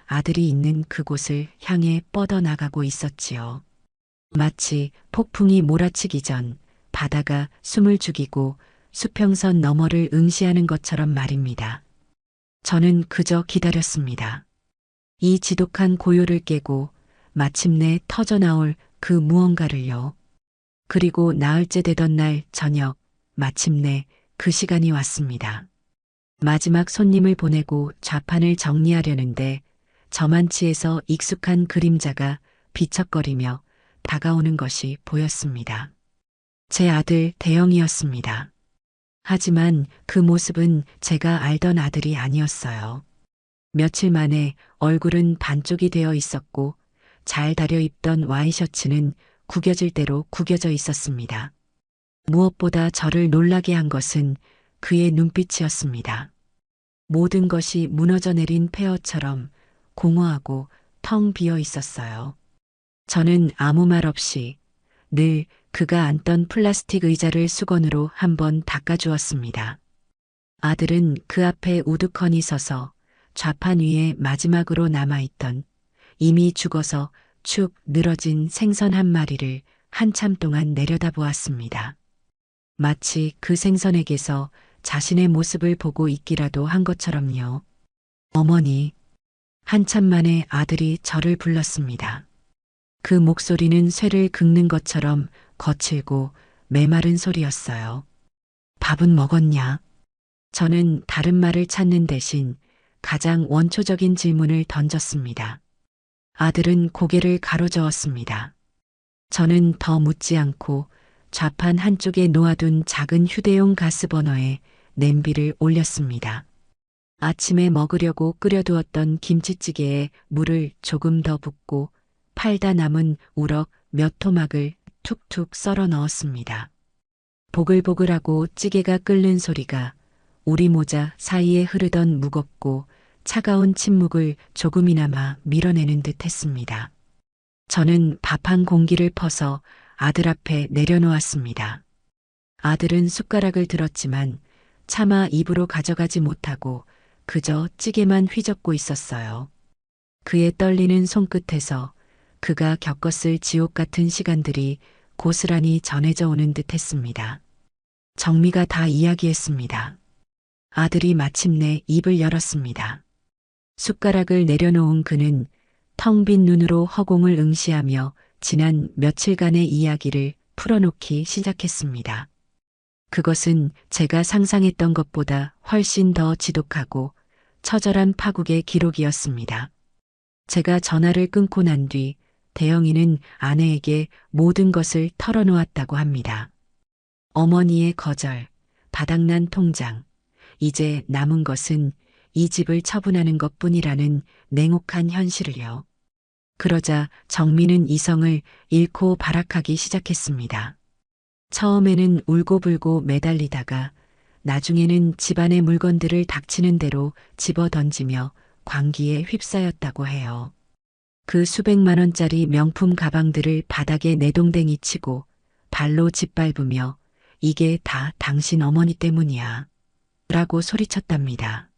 [SPEAKER 1] 아들이 있는 그곳을 향해 뻗어나가고 있었지요. 마치 폭풍이 몰아치기 전 바다가 숨을 죽이고 수평선 너머를 응시하는 것처럼 말입니다. 저는 그저 기다렸습니다. 이 지독한 고요를 깨고 마침내 터져나올 그 무언가를요. 그리고 나흘째 되던 날 저녁 마침내 그 시간이 왔습니다. 마지막 손님을 보내고 좌판을 정리하려는데 저만치에서 익숙한 그림자가 비척거리며 다가오는 것이 보였습니다. 제 아들 대영이었습니다. 하지만 그 모습은 제가 알던 아들이 아니었어요. 며칠 만에 얼굴은 반쪽이 되어 있었고 잘 다려 입던 와이셔츠는 구겨질 대로 구겨져 있었습니다. 무엇보다 저를 놀라게 한 것은 그의 눈빛이었습니다. 모든 것이 무너져 내린 폐허처럼 공허하고 텅 비어 있었어요. 저는 아무 말 없이 늘 그가 앉던 플라스틱 의자를 수건으로 한번 닦아주었습니다. 아들은 그 앞에 우두커니 서서 좌판 위에 마지막으로 남아있던 이미 죽어서 축 늘어진 생선 한 마리를 한참 동안 내려다보았습니다. 마치 그 생선에게서 자신의 모습을 보고 있기라도 한 것처럼요. 어머니, 한참 만에 아들이 저를 불렀습니다. 그 목소리는 쇠를 긁는 것처럼 거칠고 메마른 소리였어요. 밥은 먹었냐? 저는 다른 말을 찾는 대신 가장 원초적인 질문을 던졌습니다. 아들은 고개를 가로저었습니다. 저는 더 묻지 않고 좌판 한쪽에 놓아둔 작은 휴대용 가스버너에 냄비를 올렸습니다. 아침에 먹으려고 끓여두었던 김치찌개에 물을 조금 더 붓고 팔다 남은 우럭 몇 토막을 툭툭 썰어 넣었습니다. 보글보글하고 찌개가 끓는 소리가 우리 모자 사이에 흐르던 무겁고 차가운 침묵을 조금이나마 밀어내는 듯 했습니다. 저는 밥 한 공기를 퍼서 아들 앞에 내려놓았습니다. 아들은 숟가락을 들었지만 차마 입으로 가져가지 못하고 그저 찌개만 휘젓고 있었어요. 그의 떨리는 손끝에서 그가 겪었을 지옥 같은 시간들이 고스란히 전해져 오는 듯 했습니다. 정미가 다 이야기했습니다. 아들이 마침내 입을 열었습니다. 숟가락을 내려놓은 그는 텅 빈 눈으로 허공을 응시하며 지난 며칠간의 이야기를 풀어놓기 시작했습니다. 그것은 제가 상상했던 것보다 훨씬 더 지독하고 처절한 파국의 기록이었습니다. 제가 전화를 끊고 난 뒤 대영이는 아내에게 모든 것을 털어놓았다고 합니다. 어머니의 거절, 바닥난 통장, 이제 남은 것은 이 집을 처분하는 것뿐이라는 냉혹한 현실을요. 그러자 정민은 이성을 잃고 발악하기 시작했습니다. 처음에는 울고불고 매달리다가 나중에는 집안의 물건들을 닥치는 대로 집어던지며 광기에 휩싸였다고 해요. 그 수백만 원짜리 명품 가방들을 바닥에 내동댕이 치고 발로 짓밟으며 이게 다 당신 어머니 때문이야 라고 소리쳤답니다.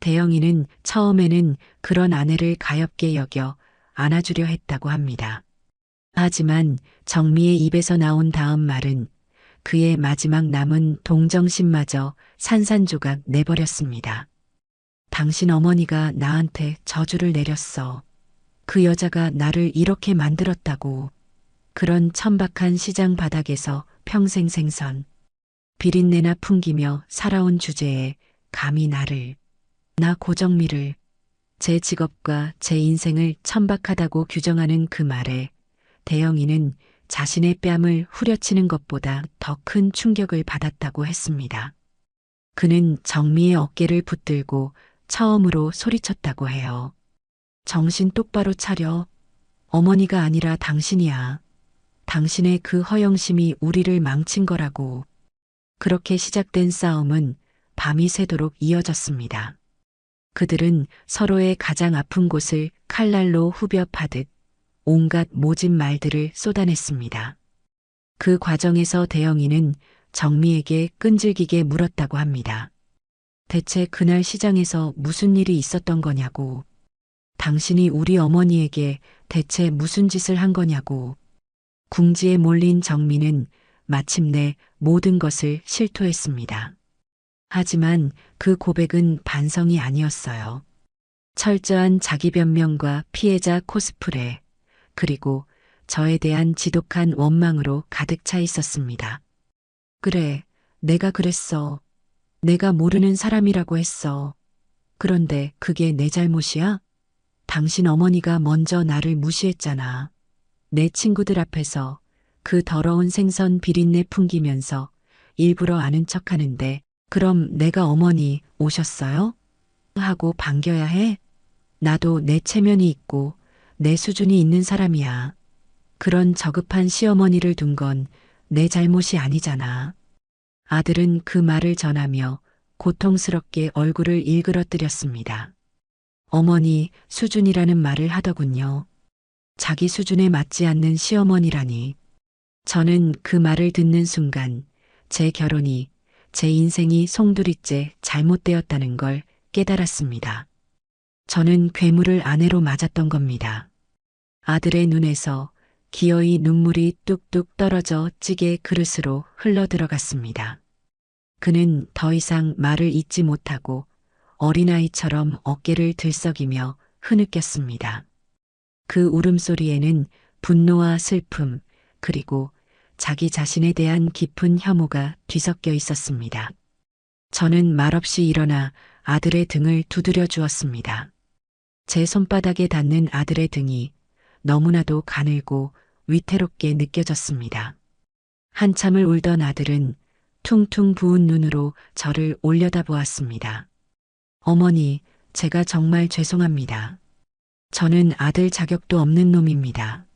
[SPEAKER 1] 대영이는 처음에는 그런 아내를 가엾게 여겨 안아주려 했다고 합니다. 하지만 정미의 입에서 나온 다음 말은 그의 마지막 남은 동정심마저 산산조각 내버렸습니다. 당신 어머니가 나한테 저주를 내렸어. 그 여자가 나를 이렇게 만들었다고. 그런 천박한 시장 바닥에서 평생 생선, 비린내나 풍기며 살아온 주제에 감히 나를, 나 고정미를, 제 직업과 제 인생을 천박하다고 규정하는 그 말에 대영이는 자신의 뺨을 후려치는 것보다 더 큰 충격을 받았다고 했습니다. 그는 정미의 어깨를 붙들고 처음으로 소리쳤다고 해요. 정신 똑바로 차려. 어머니가 아니라 당신이야. 당신의 그 허영심이 우리를 망친 거라고. 그렇게 시작된 싸움은 밤이 새도록 이어졌습니다. 그들은 서로의 가장 아픈 곳을 칼날로 후벼 파듯 온갖 모진 말들을 쏟아냈습니다. 그 과정에서 대영이는 정미에게 끈질기게 물었다고 합니다. 대체 그날 시장에서 무슨 일이 있었던 거냐고. 당신이 우리 어머니에게 대체 무슨 짓을 한 거냐고. 궁지에 몰린 정미는 마침내 모든 것을 실토했습니다. 하지만 그 고백은 반성이 아니었어요. 철저한 자기 변명과 피해자 코스프레, 그리고 저에 대한 지독한 원망으로 가득 차 있었습니다. 그래, 내가 그랬어. 내가 모르는 사람이라고 했어. 그런데 그게 내 잘못이야? 당신 어머니가 먼저 나를 무시했잖아. 내 친구들 앞에서 그 더러운 생선 비린내 풍기면서 일부러 아는 척 하는데, 그럼 내가 어머니 오셨어요? 하고 반겨야 해? 나도 내 체면이 있고 내 수준이 있는 사람이야. 그런 저급한 시어머니를 둔 건 내 잘못이 아니잖아. 아들은 그 말을 전하며 고통스럽게 얼굴을 일그러뜨렸습니다. 어머니 수준이라는 말을 하더군요. 자기 수준에 맞지 않는 시어머니라니. 저는 그 말을 듣는 순간 제 결혼이, 제 인생이 송두리째 잘못되었다는 걸 깨달았습니다. 저는 괴물을 아내로 맞았던 겁니다. 아들의 눈에서 기어이 눈물이 뚝뚝 떨어져 찌개 그릇으로 흘러들어갔습니다. 그는 더 이상 말을 잇지 못하고 어린아이처럼 어깨를 들썩이며 흐느꼈습니다. 그 울음소리에는 분노와 슬픔, 그리고 자기 자신에 대한 깊은 혐오가 뒤섞여 있었습니다. 저는 말없이 일어나 아들의 등을 두드려 주었습니다. 제 손바닥에 닿는 아들의 등이 너무나도 가늘고 위태롭게 느껴졌습니다. 한참을 울던 아들은 퉁퉁 부은 눈으로 저를 올려다보았습니다. 어머니, 제가 정말 죄송합니다. 저는 아들 자격도 없는 놈입니다.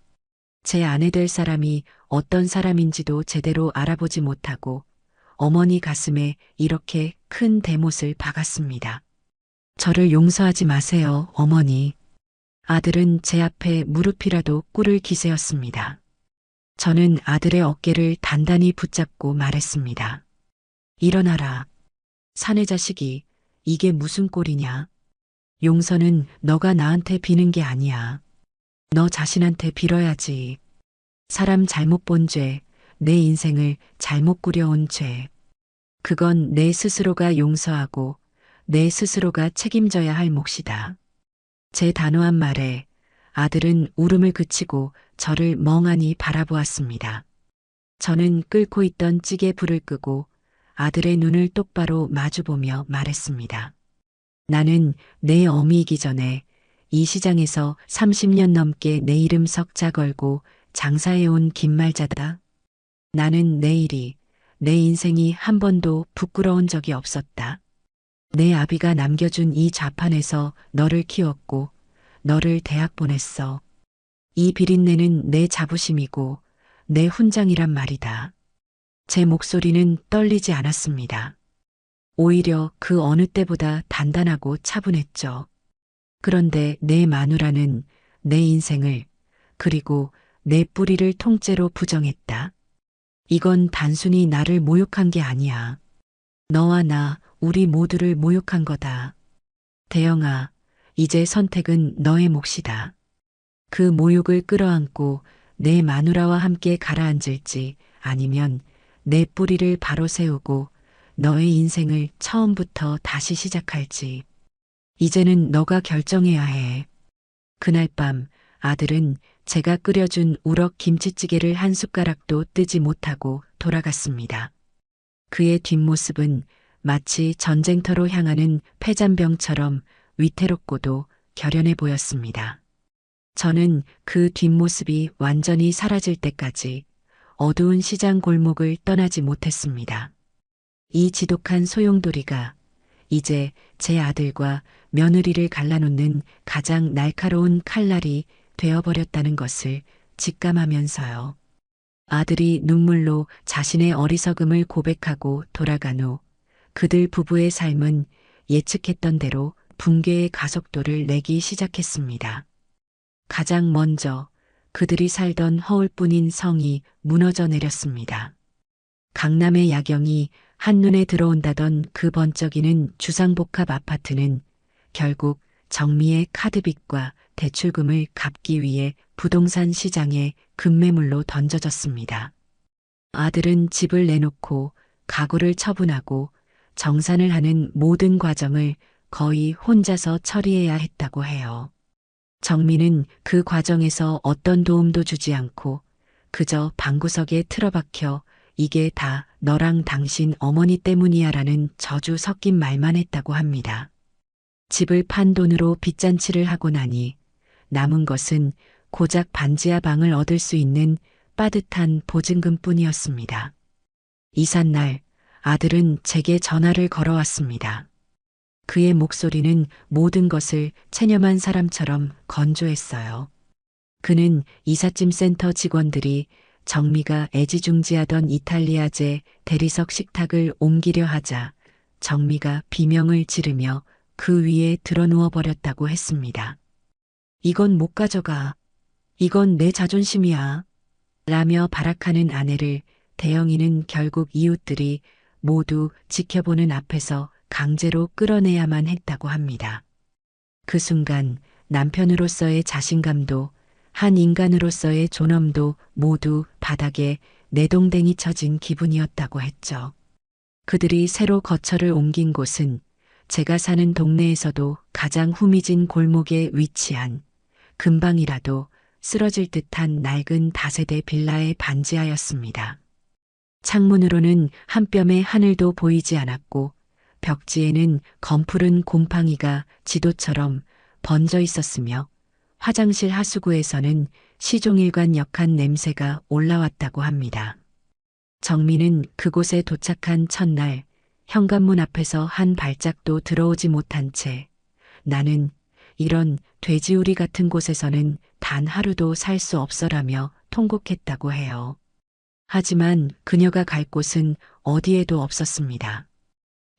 [SPEAKER 1] 제 아내 될 사람이 어떤 사람인지도 제대로 알아보지 못하고 어머니 가슴에 이렇게 큰 대못을 박았습니다. 저를 용서하지 마세요, 어머니. 아들은 제 앞에 무릎이라도 꿇을 기세였습니다. 저는 아들의 어깨를 단단히 붙잡고 말했습니다. 일어나라. 사내 자식이, 이게 무슨 꼴이냐. 용서는 너가 나한테 비는 게 아니야. 너 자신한테 빌어야지. 사람 잘못 본 죄, 내 인생을 잘못 꾸려온 죄. 그건 내 스스로가 용서하고 내 스스로가 책임져야 할 몫이다. 제 단호한 말에 아들은 울음을 그치고 저를 멍하니 바라보았습니다. 저는 끓고 있던 찌개 불을 끄고 아들의 눈을 똑바로 마주보며 말했습니다. 나는 내 어미이기 전에 이 시장에서 30년 넘게 내 이름 석자 걸고 장사해온 김말자다. 나는 내 일이, 내 인생이 한 번도 부끄러운 적이 없었다. 내 아비가 남겨준 이 좌판에서 너를 키웠고 너를 대학 보냈어. 이 비린내는 내 자부심이고 내 훈장이란 말이다. 제 목소리는 떨리지 않았습니다. 오히려 그 어느 때보다 단단하고 차분했죠. 그런데 내 마누라는 내 인생을, 그리고 내 뿌리를 통째로 부정했다. 이건 단순히 나를 모욕한 게 아니야. 너와 나, 우리 모두를 모욕한 거다. 대영아, 이제 선택은 너의 몫이다. 그 모욕을 끌어안고 내 마누라와 함께 가라앉을지, 아니면 내 뿌리를 바로 세우고 너의 인생을 처음부터 다시 시작할지. 이제는 너가 결정해야 해. 그날 밤 아들은 제가 끓여준 우럭 김치찌개를 한 숟가락도 뜨지 못하고 돌아갔습니다. 그의 뒷모습은 마치 전쟁터로 향하는 패잔병처럼 위태롭고도 결연해 보였습니다. 저는 그 뒷모습이 완전히 사라질 때까지 어두운 시장 골목을 떠나지 못했습니다. 이 지독한 소용돌이가 이제 제 아들과 며느리를 갈라놓는 가장 날카로운 칼날이 되어버렸다는 것을 직감하면서요. 아들이 눈물로 자신의 어리석음을 고백하고 돌아간 후 그들 부부의 삶은 예측했던 대로 붕괴의 가속도를 내기 시작했습니다. 가장 먼저 그들이 살던 허울뿐인 성이 무너져 내렸습니다. 강남의 야경이 한눈에 들어온다던 그 번쩍이는 주상복합 아파트는 결국 정미의 카드빚과 대출금을 갚기 위해 부동산 시장에 급매물로 던져졌습니다. 아들은 집을 내놓고 가구를 처분하고 정산을 하는 모든 과정을 거의 혼자서 처리해야 했다고 해요. 정미는 그 과정에서 어떤 도움도 주지 않고 그저 방구석에 틀어박혀 이게 다 너랑 당신 어머니 때문이야 라는 저주 섞인 말만 했다고 합니다. 집을 판 돈으로 빚잔치를 하고 나니 남은 것은 고작 반지하 방을 얻을 수 있는 빠듯한 보증금뿐이었습니다. 이삿날 아들은 제게 전화를 걸어왔습니다. 그의 목소리는 모든 것을 체념한 사람처럼 건조했어요. 그는 이삿짐 센터 직원들이 정미가 애지중지하던 이탈리아제 대리석 식탁을 옮기려 하자 정미가 비명을 지르며 그 위에 드러누워 버렸다고 했습니다. 이건 못 가져가. 이건 내 자존심이야. 라며 발악하는 아내를 대영이는 결국 이웃들이 모두 지켜보는 앞에서 강제로 끌어내야만 했다고 합니다. 그 순간 남편으로서의 자신감도 한 인간으로서의 존엄도 모두 바닥에 내동댕이 쳐진 기분이었다고 했죠. 그들이 새로 거처를 옮긴 곳은 제가 사는 동네에서도 가장 후미진 골목에 위치한 금방이라도 쓰러질 듯한 낡은 다세대 빌라의 반지하였습니다. 창문으로는 한 뼘의 하늘도 보이지 않았고 벽지에는 검푸른 곰팡이가 지도처럼 번져 있었으며 화장실 하수구에서는 시종일관 역한 냄새가 올라왔다고 합니다. 정미는 그곳에 도착한 첫날 현관문 앞에서 한 발짝도 들어오지 못한 채 나는 이런 돼지우리 같은 곳에서는 단 하루도 살 수 없어라며 통곡했다고 해요. 하지만 그녀가 갈 곳은 어디에도 없었습니다.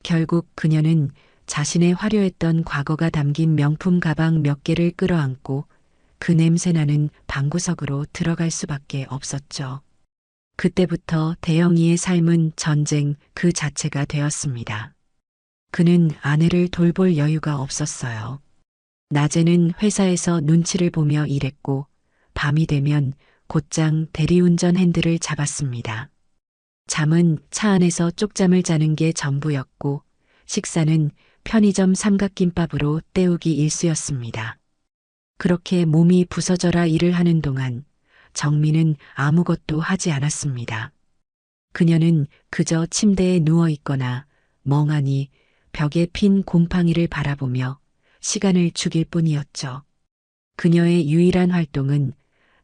[SPEAKER 1] 결국 그녀는 자신의 화려했던 과거가 담긴 명품 가방 몇 개를 끌어안고 그 냄새나는 방구석으로 들어갈 수밖에 없었죠. 그때부터 대영이의 삶은 전쟁 그 자체가 되었습니다. 그는 아내를 돌볼 여유가 없었어요. 낮에는 회사에서 눈치를 보며 일했고 밤이 되면 곧장 대리운전 핸들을 잡았습니다. 잠은 차 안에서 쪽잠을 자는 게 전부였고 식사는 편의점 삼각김밥으로 때우기 일쑤였습니다. 그렇게 몸이 부서져라 일을 하는 동안 정미는 아무것도 하지 않았습니다. 그녀는 그저 침대에 누워 있거나 멍하니 벽에 핀 곰팡이를 바라보며 시간을 죽일 뿐이었죠. 그녀의 유일한 활동은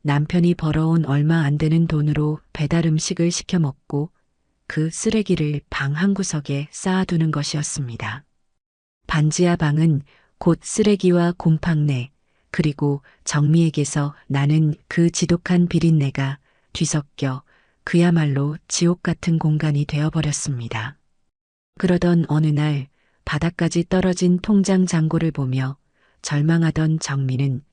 [SPEAKER 1] 남편이 벌어온 얼마 안 되는 돈으로 배달 음식을 시켜 먹고 그 쓰레기를 방 한구석에 쌓아두는 것이었습니다. 반지하 방은 곧 쓰레기와 곰팡내 그리고 정미에게서 나는 그 지독한 비린내가 뒤섞여 그야말로 지옥 같은 공간이 되어버렸습니다. 그러던 어느 날 바닥까지 떨어진 통장 잔고를 보며 절망하던 정미는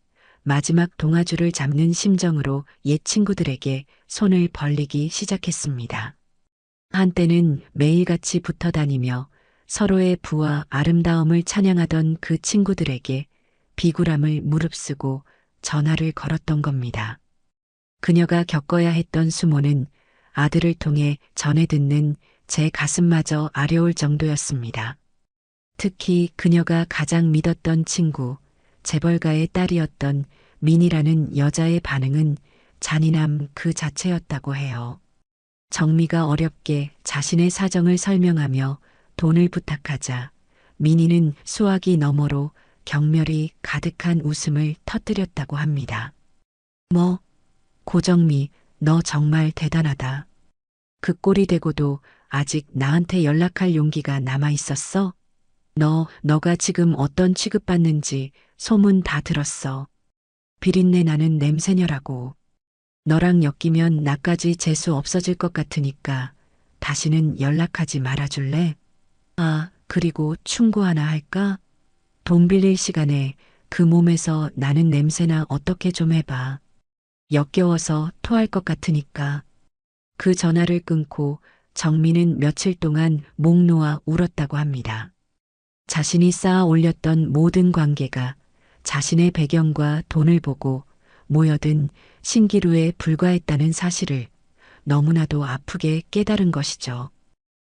[SPEAKER 1] 마지막 동아줄을 잡는 심정으로 옛 친구들에게 손을 벌리기 시작했습니다. 한때는 매일같이 붙어 다니며 서로의 부와 아름다움을 찬양하던 그 친구들에게 비굴함을 무릅쓰고 전화를 걸었던 겁니다. 그녀가 겪어야 했던 수모는 아들을 통해 전해 듣는 제 가슴마저 아려올 정도였습니다. 특히 그녀가 가장 믿었던 친구, 재벌가의 딸이었던 민이라는 여자의 반응은 잔인함 그 자체였다고 해요. 정미가 어렵게 자신의 사정을 설명하며 돈을 부탁하자 민이는 수화기 너머로 경멸이 가득한 웃음을 터뜨렸다고 합니다. 고정미, 너 정말 대단하다. 그 꼴이 되고도 아직 나한테 연락할 용기가 남아 있었어? 너가 지금 어떤 취급받는지 소문 다 들었어. 비린내 나는 냄새녀라고. 너랑 엮이면 나까지 재수 없어질 것 같으니까 다시는 연락하지 말아줄래? 아, 그리고 충고 하나 할까? 돈 빌릴 시간에 그 몸에서 나는 냄새나 어떻게 좀 해봐. 역겨워서 토할 것 같으니까. 그 전화를 끊고 정민은 며칠 동안 목 놓아 울었다고 합니다. 자신이 쌓아 올렸던 모든 관계가 자신의 배경과 돈을 보고 모여든 신기루에 불과했다는 사실을 너무나도 아프게 깨달은 것이죠.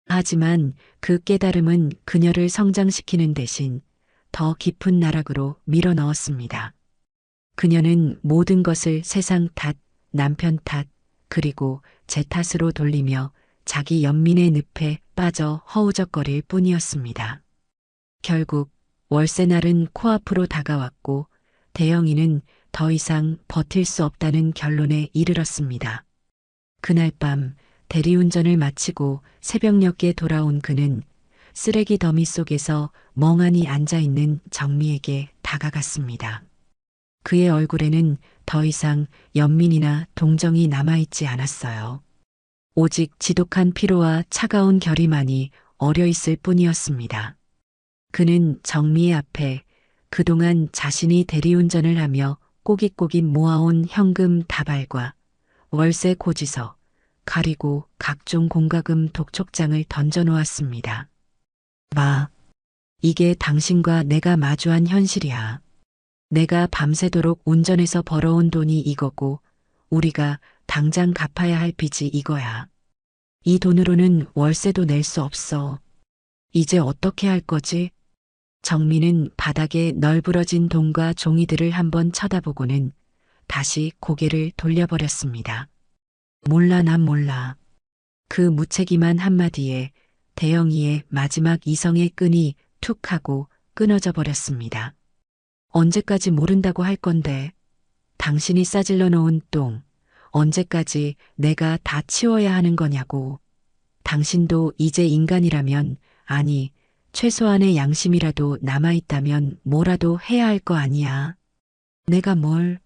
[SPEAKER 1] 하지만 그 깨달음은 그녀를 성장시키는 대신 더 깊은 나락으로 밀어 넣었습니다. 그녀는 모든 것을 세상 탓, 남편 탓, 그리고 제 탓으로 돌리며 자기 연민의 늪에 빠져 허우적거릴 뿐이었습니다. 결국 월세날은 코앞으로 다가왔고 대영이는 더 이상 버틸 수 없다는 결론에 이르렀습니다. 그날 밤 대리운전을 마치고 새벽녘에 돌아온 그는 쓰레기 더미 속에서 멍하니 앉아있는 정미에게 다가갔습니다. 그의 얼굴에는 더 이상 연민이나 동정이 남아있지 않았어요. 오직 지독한 피로와 차가운 결의만이 어려있을 뿐이었습니다. 그는 정미의 앞에 그동안 자신이 대리운전을 하며 꼬깃꼬깃 모아온 현금 다발과 월세 고지서, 가리고 각종 공과금 독촉장을 던져놓았습니다. 마, 이게 당신과 내가 마주한 현실이야. 내가 밤새도록 운전해서 벌어온 돈이 이거고 우리가 당장 갚아야 할 빚이 이거야. 이 돈으로는 월세도 낼 수 없어. 이제 어떻게 할 거지? 정민은 바닥에 널브러진 돈과 종이들을 한번 쳐다보고는 다시 고개를 돌려버렸습니다. 몰라, 난 몰라. 그 무책임한 한마디에 대영이의 마지막 이성의 끈이 툭 하고 끊어져 버렸습니다. 언제까지 모른다고 할 건데, 당신이 싸질러 놓은 똥, 언제까지 내가 다 치워야 하는 거냐고. 당신도 이제 인간이라면, 아니, 최소한의 양심이라도 남아있다면 뭐라도 해야 할 거 아니야. 내가 뭘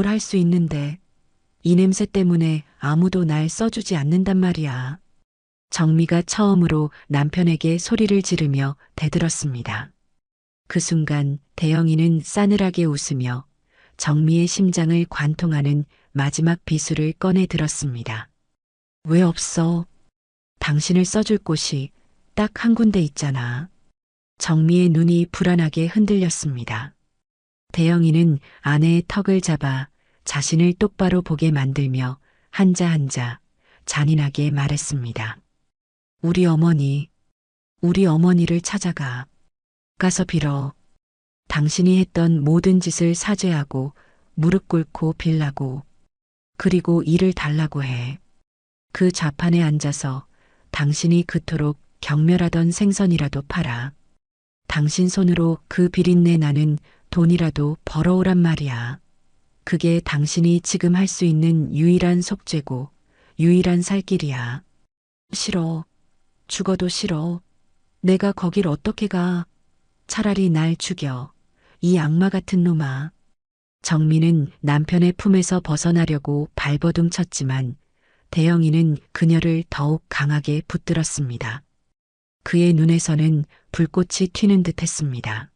[SPEAKER 1] 할 수 있는데, 이 냄새 때문에 아무도 날 써주지 않는단 말이야. 정미가 처음으로 남편에게 소리를 지르며 대들었습니다. 그 순간 대영이는 싸늘하게 웃으며 정미의 심장을 관통하는 마지막 비수를 꺼내 들었습니다. 왜 없어? 당신을 써줄 곳이 딱 한 군데 있잖아. 정미의 눈이 불안하게 흔들렸습니다. 대영이는 아내의 턱을 잡아 자신을 똑바로 보게 만들며 한자 한자 잔인하게 말했습니다. 우리 어머니를 찾아가. 가서 빌어. 당신이 했던 모든 짓을 사죄하고 무릎 꿇고 빌라고. 그리고 일을 달라고 해. 그 좌판에 앉아서 당신이 그토록 경멸하던 생선이라도 팔아. 당신 손으로 그 비린내 나는 돈이라도 벌어오란 말이야. 그게 당신이 지금 할 수 있는 유일한 속죄고 유일한 살 길이야. 싫어. 죽어도 싫어. 내가 거길 어떻게 가. 차라리 날 죽여. 이 악마 같은 놈아. 정민은 남편의 품에서 벗어나려고 발버둥 쳤지만 대영이는 그녀를 더욱 강하게 붙들었습니다. 그의 눈에서는 불꽃이 튀는 듯 했습니다.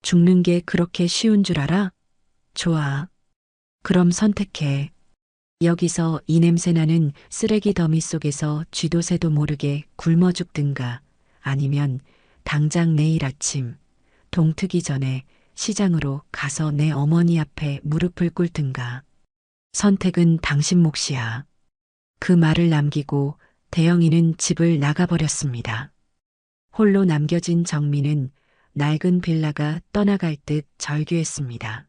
[SPEAKER 1] 죽는 게 그렇게 쉬운 줄 알아? 좋아. 그럼 선택해. 여기서 이 냄새나는 쓰레기 더미 속에서 쥐도 새도 모르게 굶어 죽든가 아니면 당장 내일 아침 동트기 전에 시장으로 가서 내 어머니 앞에 무릎을 꿇든가. 선택은 당신 몫이야. 그 말을 남기고 대영이는 집을 나가버렸습니다. 홀로 남겨진 정민은 낡은 빌라가 떠나갈 듯 절규했습니다.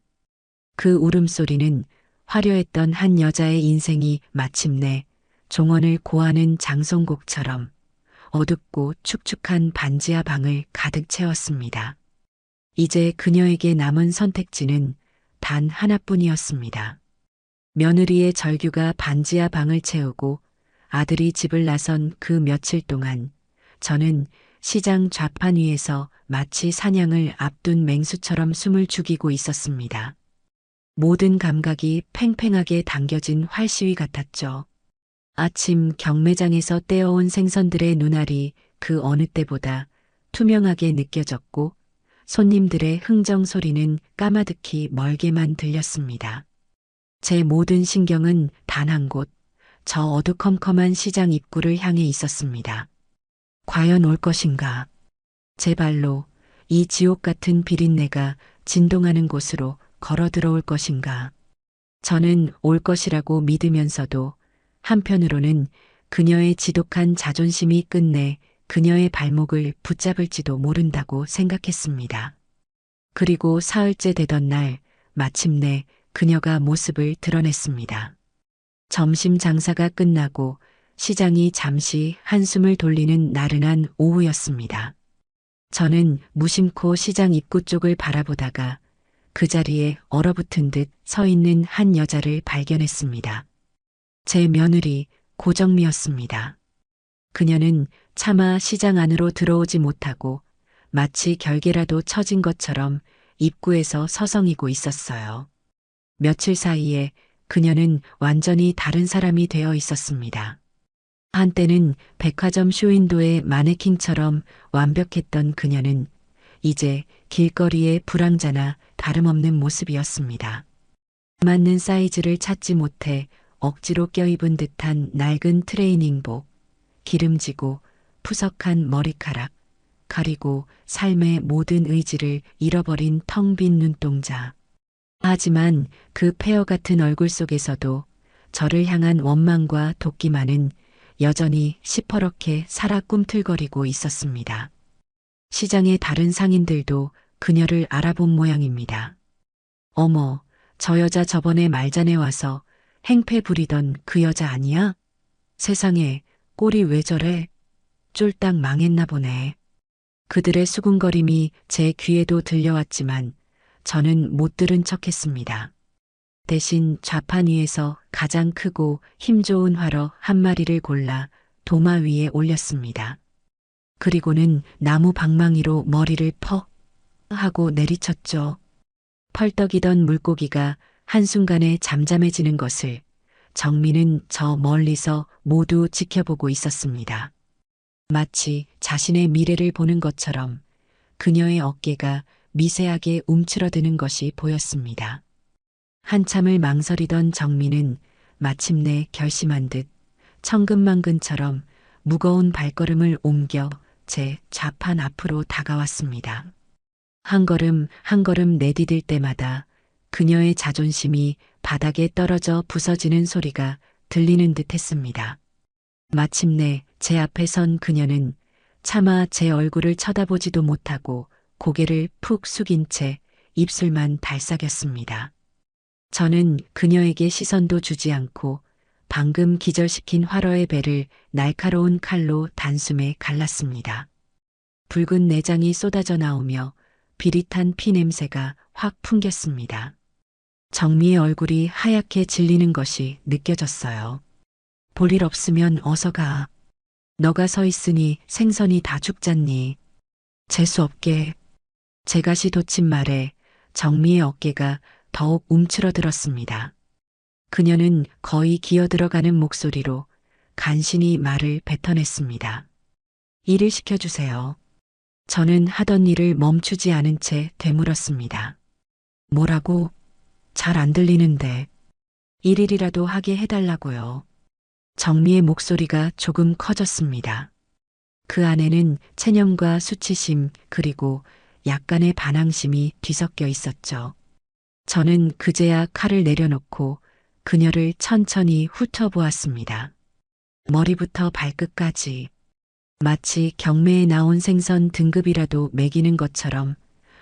[SPEAKER 1] 그 울음소리는 화려했던 한 여자의 인생이 마침내 종언을 고하는 장송곡처럼 어둡고 축축한 반지하 방을 가득 채웠습니다. 이제 그녀에게 남은 선택지는 단 하나뿐이었습니다. 며느리의 절규가 반지하 방을 채우고 아들이 집을 나선 그 며칠 동안 저는 시장 좌판 위에서 마치 사냥을 앞둔 맹수처럼 숨을 죽이고 있었습니다. 모든 감각이 팽팽하게 당겨진 활시위 같았죠. 아침 경매장에서 떼어온 생선들의 눈알이 그 어느 때보다 투명하게 느껴졌고 손님들의 흥정 소리는 까마득히 멀게만 들렸습니다. 제 모든 신경은 단 한 곳, 저 어두컴컴한 시장 입구를 향해 있었습니다. 과연 올 것인가? 제 발로 이 지옥 같은 비린내가 진동하는 곳으로 걸어 들어올 것인가? 저는 올 것이라고 믿으면서도 한편으로는 그녀의 지독한 자존심이 끝내 그녀의 발목을 붙잡을지도 모른다고 생각했습니다. 그리고 사흘째 되던 날 마침내 그녀가 모습을 드러냈습니다. 점심 장사가 끝나고 시장이 잠시 한숨을 돌리는 나른한 오후였습니다. 저는 무심코 시장 입구 쪽을 바라보다가 그 자리에 얼어붙은 듯 서 있는 한 여자를 발견했습니다. 제 며느리 고정미였습니다. 그녀는 차마 시장 안으로 들어오지 못하고 마치 결계라도 쳐진 것처럼 입구에서 서성이고 있었어요. 며칠 사이에 그녀는 완전히 다른 사람이 되어 있었습니다. 한때는 백화점 쇼윈도의 마네킹처럼 완벽했던 그녀는 이제 길거리의 불황자나 다름없는 모습이었습니다. 맞는 사이즈를 찾지 못해 억지로 껴입은 듯한 낡은 트레이닝복, 기름지고 푸석한 머리카락, 가리고 삶의 모든 의지를 잃어버린 텅 빈 눈동자. 하지만 그 폐허 같은 얼굴 속에서도 저를 향한 원망과 돕기만은 여전히 시퍼렇게 살아 꿈틀거리고 있었습니다. 시장의 다른 상인들도 그녀를 알아본 모양입니다. 어머, 저 여자 저번에 말잔에 와서 행패 부리던 그 여자 아니야? 세상에, 꼴이 왜 저래? 쫄딱 망했나 보네. 그들의 수군거림이 제 귀에도 들려왔지만 저는 못 들은 척했습니다. 대신 좌판 위에서 가장 크고 힘 좋은 화로 한 마리를 골라 도마 위에 올렸습니다. 그리고는 나무 방망이로 머리를 퍽 하고 내리쳤죠. 펄떡이던 물고기가 한순간에 잠잠해지는 것을 정민은 저 멀리서 모두 지켜보고 있었습니다. 마치 자신의 미래를 보는 것처럼 그녀의 어깨가 미세하게 움츠러드는 것이 보였습니다. 한참을 망설이던 정민은 마침내 결심한 듯 천근만근처럼 무거운 발걸음을 옮겨 제 좌판 앞으로 다가왔습니다. 한 걸음 한 걸음 내디딜 때마다 그녀의 자존심이 바닥에 떨어져 부서지는 소리가 들리는 듯 했습니다. 마침내 제 앞에 선 그녀는 차마 제 얼굴을 쳐다보지도 못하고 고개를 푹 숙인 채 입술만 달싹였습니다. 저는 그녀에게 시선도 주지 않고 방금 기절시킨 화로의 배를 날카로운 칼로 단숨에 갈랐습니다. 붉은 내장이 쏟아져 나오며 비릿한 피 냄새가 확 풍겼습니다. 정미의 얼굴이 하얗게 질리는 것이 느껴졌어요. 볼일 없으면 어서 가. 너가 서 있으니 생선이 다 죽잖니. 재수없게. 제가 시도친 말에 정미의 어깨가 더욱 움츠러들었습니다. 그녀는 거의 기어들어가는 목소리로 간신히 말을 뱉어냈습니다. 일을 시켜주세요. 저는 하던 일을 멈추지 않은 채 되물었습니다. 뭐라고? 잘 안 들리는데. 일일이라도 하게 해달라고요. 정미의 목소리가 조금 커졌습니다. 그 안에는 체념과 수치심 그리고 약간의 반항심이 뒤섞여 있었죠. 저는 그제야 칼을 내려놓고 그녀를 천천히 훑어보았습니다. 머리부터 발끝까지 마치 경매에 나온 생선 등급이라도 매기는 것처럼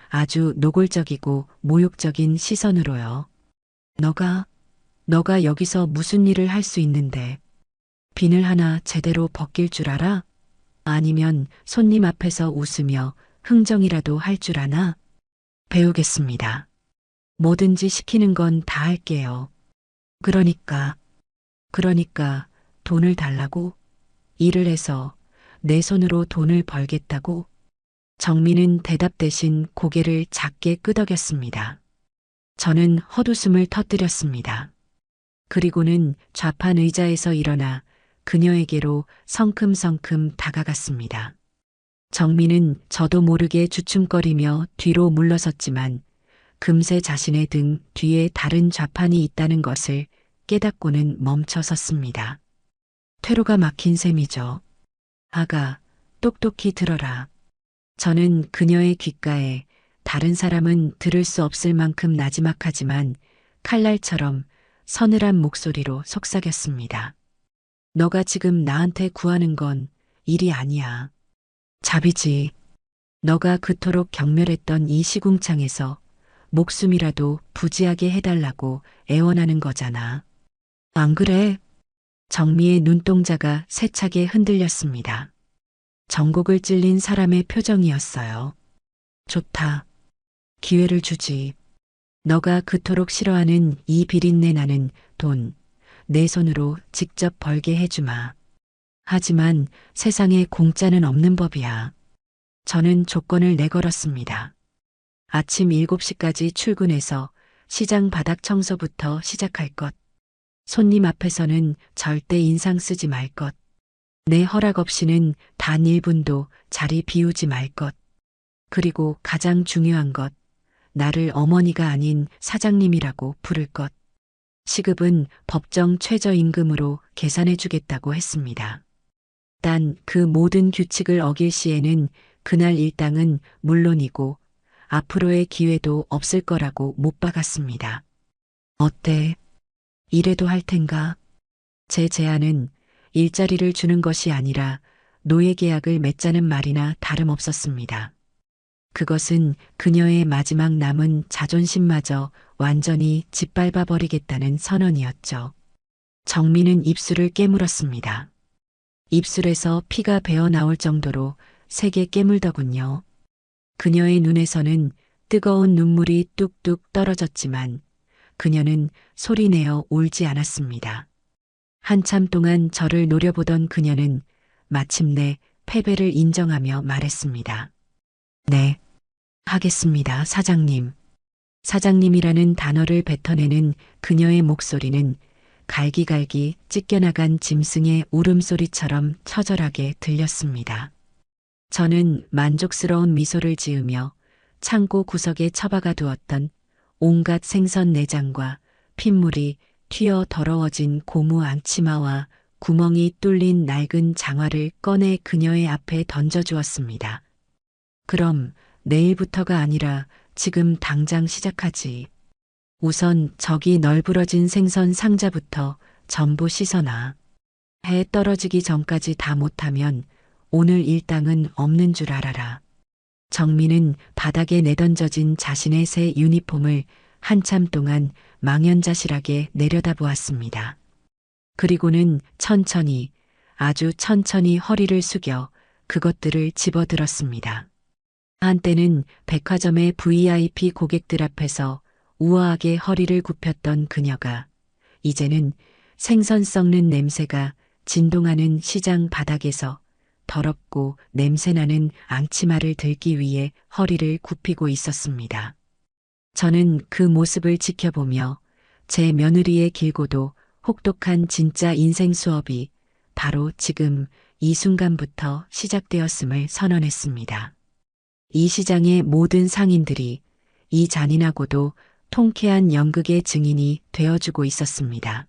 [SPEAKER 1] 아주 노골적이고 모욕적인 시선으로요. 너가 여기서 무슨 일을 할 수 있는데 비늘 하나 제대로 벗길 줄 알아? 아니면 손님 앞에서 웃으며 흥정이라도 할 줄 아나? 배우겠습니다. 뭐든지 시키는 건 다 할게요. 그러니까 돈을 달라고? 일을 해서 내 손으로 돈을 벌겠다고? 정민은 대답 대신 고개를 작게 끄덕였습니다. 저는 헛웃음을 터뜨렸습니다. 그리고는 좌판 의자에서 일어나 그녀에게로 성큼성큼 다가갔습니다. 정민은 저도 모르게 주춤거리며 뒤로 물러섰지만 금세 자신의 등 뒤에 다른 좌판이 있다는 것을 깨닫고는 멈춰섰습니다. 퇴로가 막힌 셈이죠. 아가, 똑똑히 들어라. 저는 그녀의 귓가에 다른 사람은 들을 수 없을 만큼 나지막하지만 칼날처럼 서늘한 목소리로 속삭였습니다. 너가 지금 나한테 구하는 건 일이 아니야. 잡이지. 너가 그토록 경멸했던 이 시궁창에서 목숨이라도 부지하게 해달라고 애원하는 거잖아. 안 그래? 정미의 눈동자가 세차게 흔들렸습니다. 정곡을 찔린 사람의 표정이었어요. 좋다. 기회를 주지. 너가 그토록 싫어하는 이 비린내 나는 돈, 내 손으로 직접 벌게 해주마. 하지만 세상에 공짜는 없는 법이야. 저는 조건을 내걸었습니다. 아침 7시까지 출근해서 시장 바닥 청소부터 시작할 것. 손님 앞에서는 절대 인상 쓰지 말 것. 내 허락 없이는 단 1분도 자리 비우지 말 것. 그리고 가장 중요한 것. 나를 어머니가 아닌 사장님이라고 부를 것. 시급은 법정 최저임금으로 계산해 주겠다고 했습니다. 단 그 모든 규칙을 어길 시에는 그날 일당은 물론이고 앞으로의 기회도 없을 거라고 못 박았습니다. 어때? 이래도 할 텐가? 제 제안은 일자리를 주는 것이 아니라 노예 계약을 맺자는 말이나 다름없었습니다. 그것은 그녀의 마지막 남은 자존심마저 완전히 짓밟아 버리겠다는 선언이었죠. 정민은 입술을 깨물었습니다. 입술에서 피가 배어 나올 정도로 세게 깨물더군요. 그녀의 눈에서는 뜨거운 눈물이 뚝뚝 떨어졌지만 그녀는 소리내어 울지 않았습니다. 한참 동안 저를 노려보던 그녀는 마침내 패배를 인정하며 말했습니다. 네, 하겠습니다, 사장님. 사장님이라는 단어를 뱉어내는 그녀의 목소리는 갈기갈기 찢겨나간 짐승의 울음소리처럼 처절하게 들렸습니다. 저는 만족스러운 미소를 지으며 창고 구석에 처박아 두었던 온갖 생선 내장과 핏물이 튀어 더러워진 고무 앙치마와 구멍이 뚫린 낡은 장화를 꺼내 그녀의 앞에 던져주었습니다. 그럼 내일부터가 아니라 지금 당장 시작하지. 우선 저기 널브러진 생선 상자부터 전부 씻어놔. 해 떨어지기 전까지 다 못하면 오늘 일당은 없는 줄 알아라. 정민은 바닥에 내던져진 자신의 새 유니폼을 한참 동안 망연자실하게 내려다보았습니다. 그리고는 천천히, 아주 천천히 허리를 숙여 그것들을 집어들었습니다. 한때는 백화점의 VIP 고객들 앞에서 우아하게 허리를 굽혔던 그녀가 이제는 생선 썩는 냄새가 진동하는 시장 바닥에서 더럽고 냄새나는 앙치마를 들기 위해 허리를 굽히고 있었습니다. 저는 그 모습을 지켜보며 제 며느리의 길고도 혹독한 진짜 인생 수업이 바로 지금 이 순간부터 시작되었음을 선언했습니다. 이 시장의 모든 상인들이 이 잔인하고도 통쾌한 연극의 증인이 되어주고 있었습니다.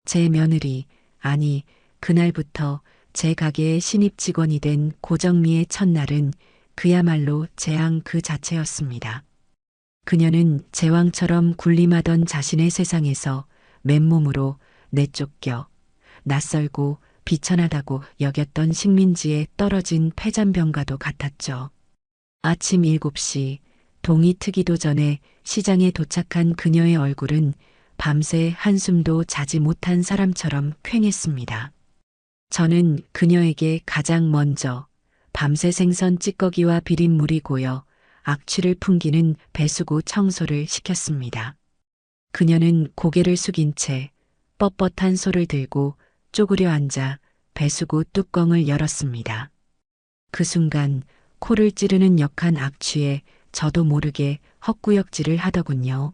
[SPEAKER 1] 제 며느리, 아니 그날부터 제 가게의 신입 직원이 된 고정미의 첫날은 그야말로 재앙 그 자체였습니다. 그녀는 제왕처럼 군림하던 자신의 세상에서 맨몸으로 내쫓겨 낯설고 비천하다고 여겼던 식민지에 떨어진 폐잔병과도 같았죠. 아침 7시 동이 트기도 전에 시장에 도착한 그녀의 얼굴은 밤새 한숨도 자지 못한 사람처럼 퀭했습니다. 저는 그녀에게 가장 먼저 밤새 생선 찌꺼기와 비린물이 고여 악취를 풍기는 배수구 청소를 시켰습니다. 그녀는 고개를 숙인 채 뻣뻣한 소를 들고 쪼그려 앉아 배수구 뚜껑을 열었습니다. 그 순간 코를 찌르는 역한 악취에 저도 모르게 헛구역질을 하더군요.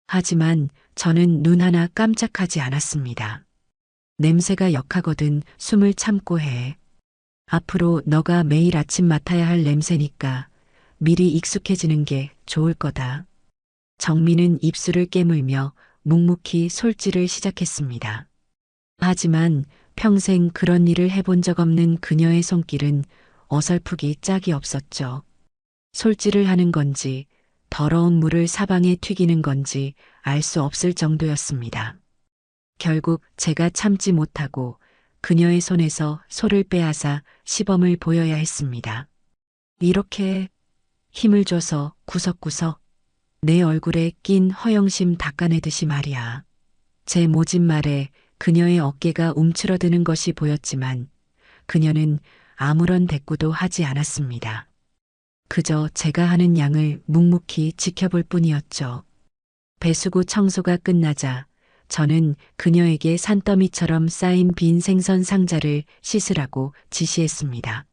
[SPEAKER 1] 하지만 저는 눈 하나 깜짝하지 않았습니다. 냄새가 역하거든 숨을 참고 해. 앞으로 너가 매일 아침 맡아야 할 냄새니까 미리 익숙해지는 게 좋을 거다. 정민은 입술을 깨물며 묵묵히 솔질을 시작했습니다. 하지만 평생 그런 일을 해본 적 없는 그녀의 손길은 어설프기 짝이 없었죠. 솔질을 하는 건지 더러운 물을 사방에 튀기는 건지 알 수 없을 정도였습니다. 결국 제가 참지 못하고 그녀의 손에서 솔을 빼앗아 시범을 보여야 했습니다. 이렇게 힘을 줘서 구석구석 내 얼굴에 낀 허영심 닦아내듯이 말이야. 제 모진 말에 그녀의 어깨가 움츠러드는 것이 보였지만 그녀는 아무런 대꾸도 하지 않았습니다. 그저 제가 하는 양을 묵묵히 지켜볼 뿐이었죠. 배수구 청소가 끝나자 저는 그녀에게 산더미처럼 쌓인 빈 생선 상자를 씻으라고 지시했습니다.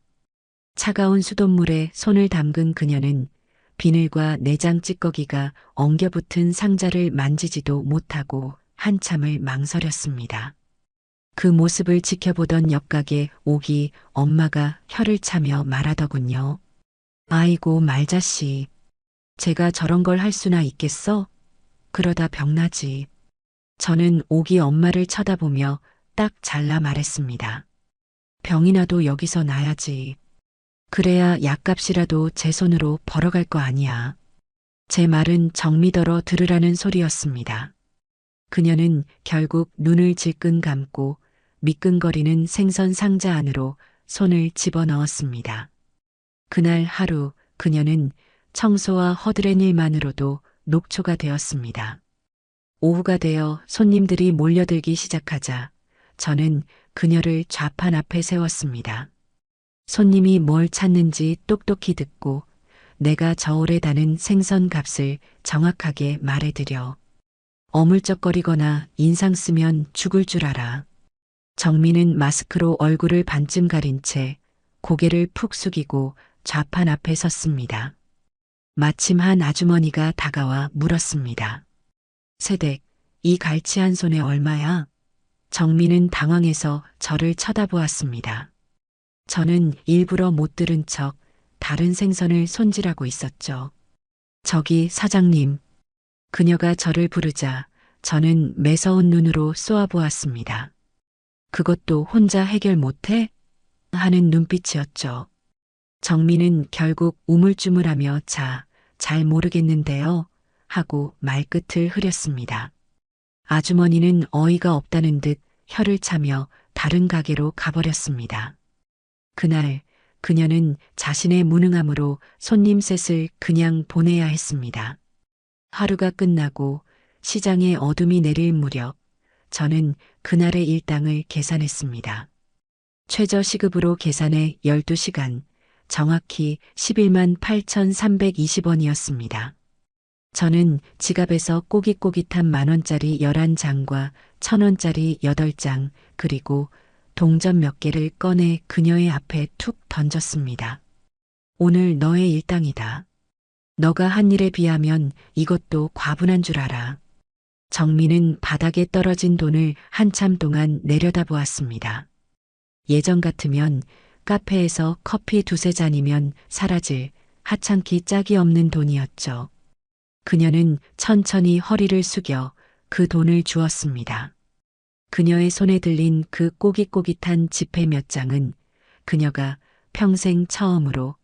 [SPEAKER 1] 차가운 수돗물에 손을 담근 그녀는 비늘과 내장 찌꺼기가 엉겨붙은 상자를 만지지도 못하고 한참을 망설였습니다. 그 모습을 지켜보던 옆가게 오기 엄마가 혀를 차며 말하더군요. 아이고 말자씨. 제가 저런 걸 할 수나 있겠어? 그러다 병나지. 저는 오기 엄마를 쳐다보며 딱 잘라 말했습니다. 병이 나도 여기서 나야지. 그래야 약값이라도 제 손으로 벌어갈 거 아니야. 제 말은 정미더러 들으라는 소리였습니다. 그녀는 결국 눈을 질끈 감고 미끈거리는 생선 상자 안으로 손을 집어넣었습니다. 그날 하루 그녀는 청소와 허드렛 일만으로도 녹초가 되었습니다. 오후가 되어 손님들이 몰려들기 시작하자 저는 그녀를 좌판 앞에 세웠습니다. 손님이 뭘 찾는지 똑똑히 듣고 내가 저울에 다는 생선 값을 정확하게 말해드려. 어물쩍거리거나 인상 쓰면 죽을 줄 알아. 정민은 마스크로 얼굴을 반쯤 가린 채 고개를 푹 숙이고 좌판 앞에 섰습니다. 마침 한 아주머니가 다가와 물었습니다. 세댁, 이 갈치 한 손에 얼마야? 정민은 당황해서 저를 쳐다보았습니다. 저는 일부러 못 들은 척 다른 생선을 손질하고 있었죠. 저기 사장님. 그녀가 저를 부르자 저는 매서운 눈으로 쏘아보았습니다. 그것도 혼자 해결 못해? 하는 눈빛이었죠. 정민은 결국 우물쭈물하며 잘 모르겠는데요. 하고 말끝을 흐렸습니다. 아주머니는 어이가 없다는 듯 혀를 차며 다른 가게로 가버렸습니다. 그날 그녀는 자신의 무능함으로 손님 셋을 그냥 보내야 했습니다. 하루가 끝나고 시장에 어둠이 내릴 무렵 저는 그날의 일당을 계산했습니다. 최저 시급으로 계산해 12시간, 정확히 11만 8,320원이었습니다. 저는 지갑에서 꼬깃꼬깃한 만원짜리 11장과 1,000원짜리 8장, 그리고 동전 몇 개를 꺼내 그녀의 앞에 툭 던졌습니다. 오늘 너의 일당이다. 너가 한 일에 비하면 이것도 과분한 줄 알아. 정민은 바닥에 떨어진 돈을 한참 동안 내려다보았습니다. 예전 같으면 카페에서 커피 두세 잔이면 사라질 하찮기 짝이 없는 돈이었죠. 그녀는 천천히 허리를 숙여 그 돈을 주었습니다. 그녀의 손에 들린 그 꼬깃꼬깃한 지폐 몇 장은 그녀가 평생 처음으로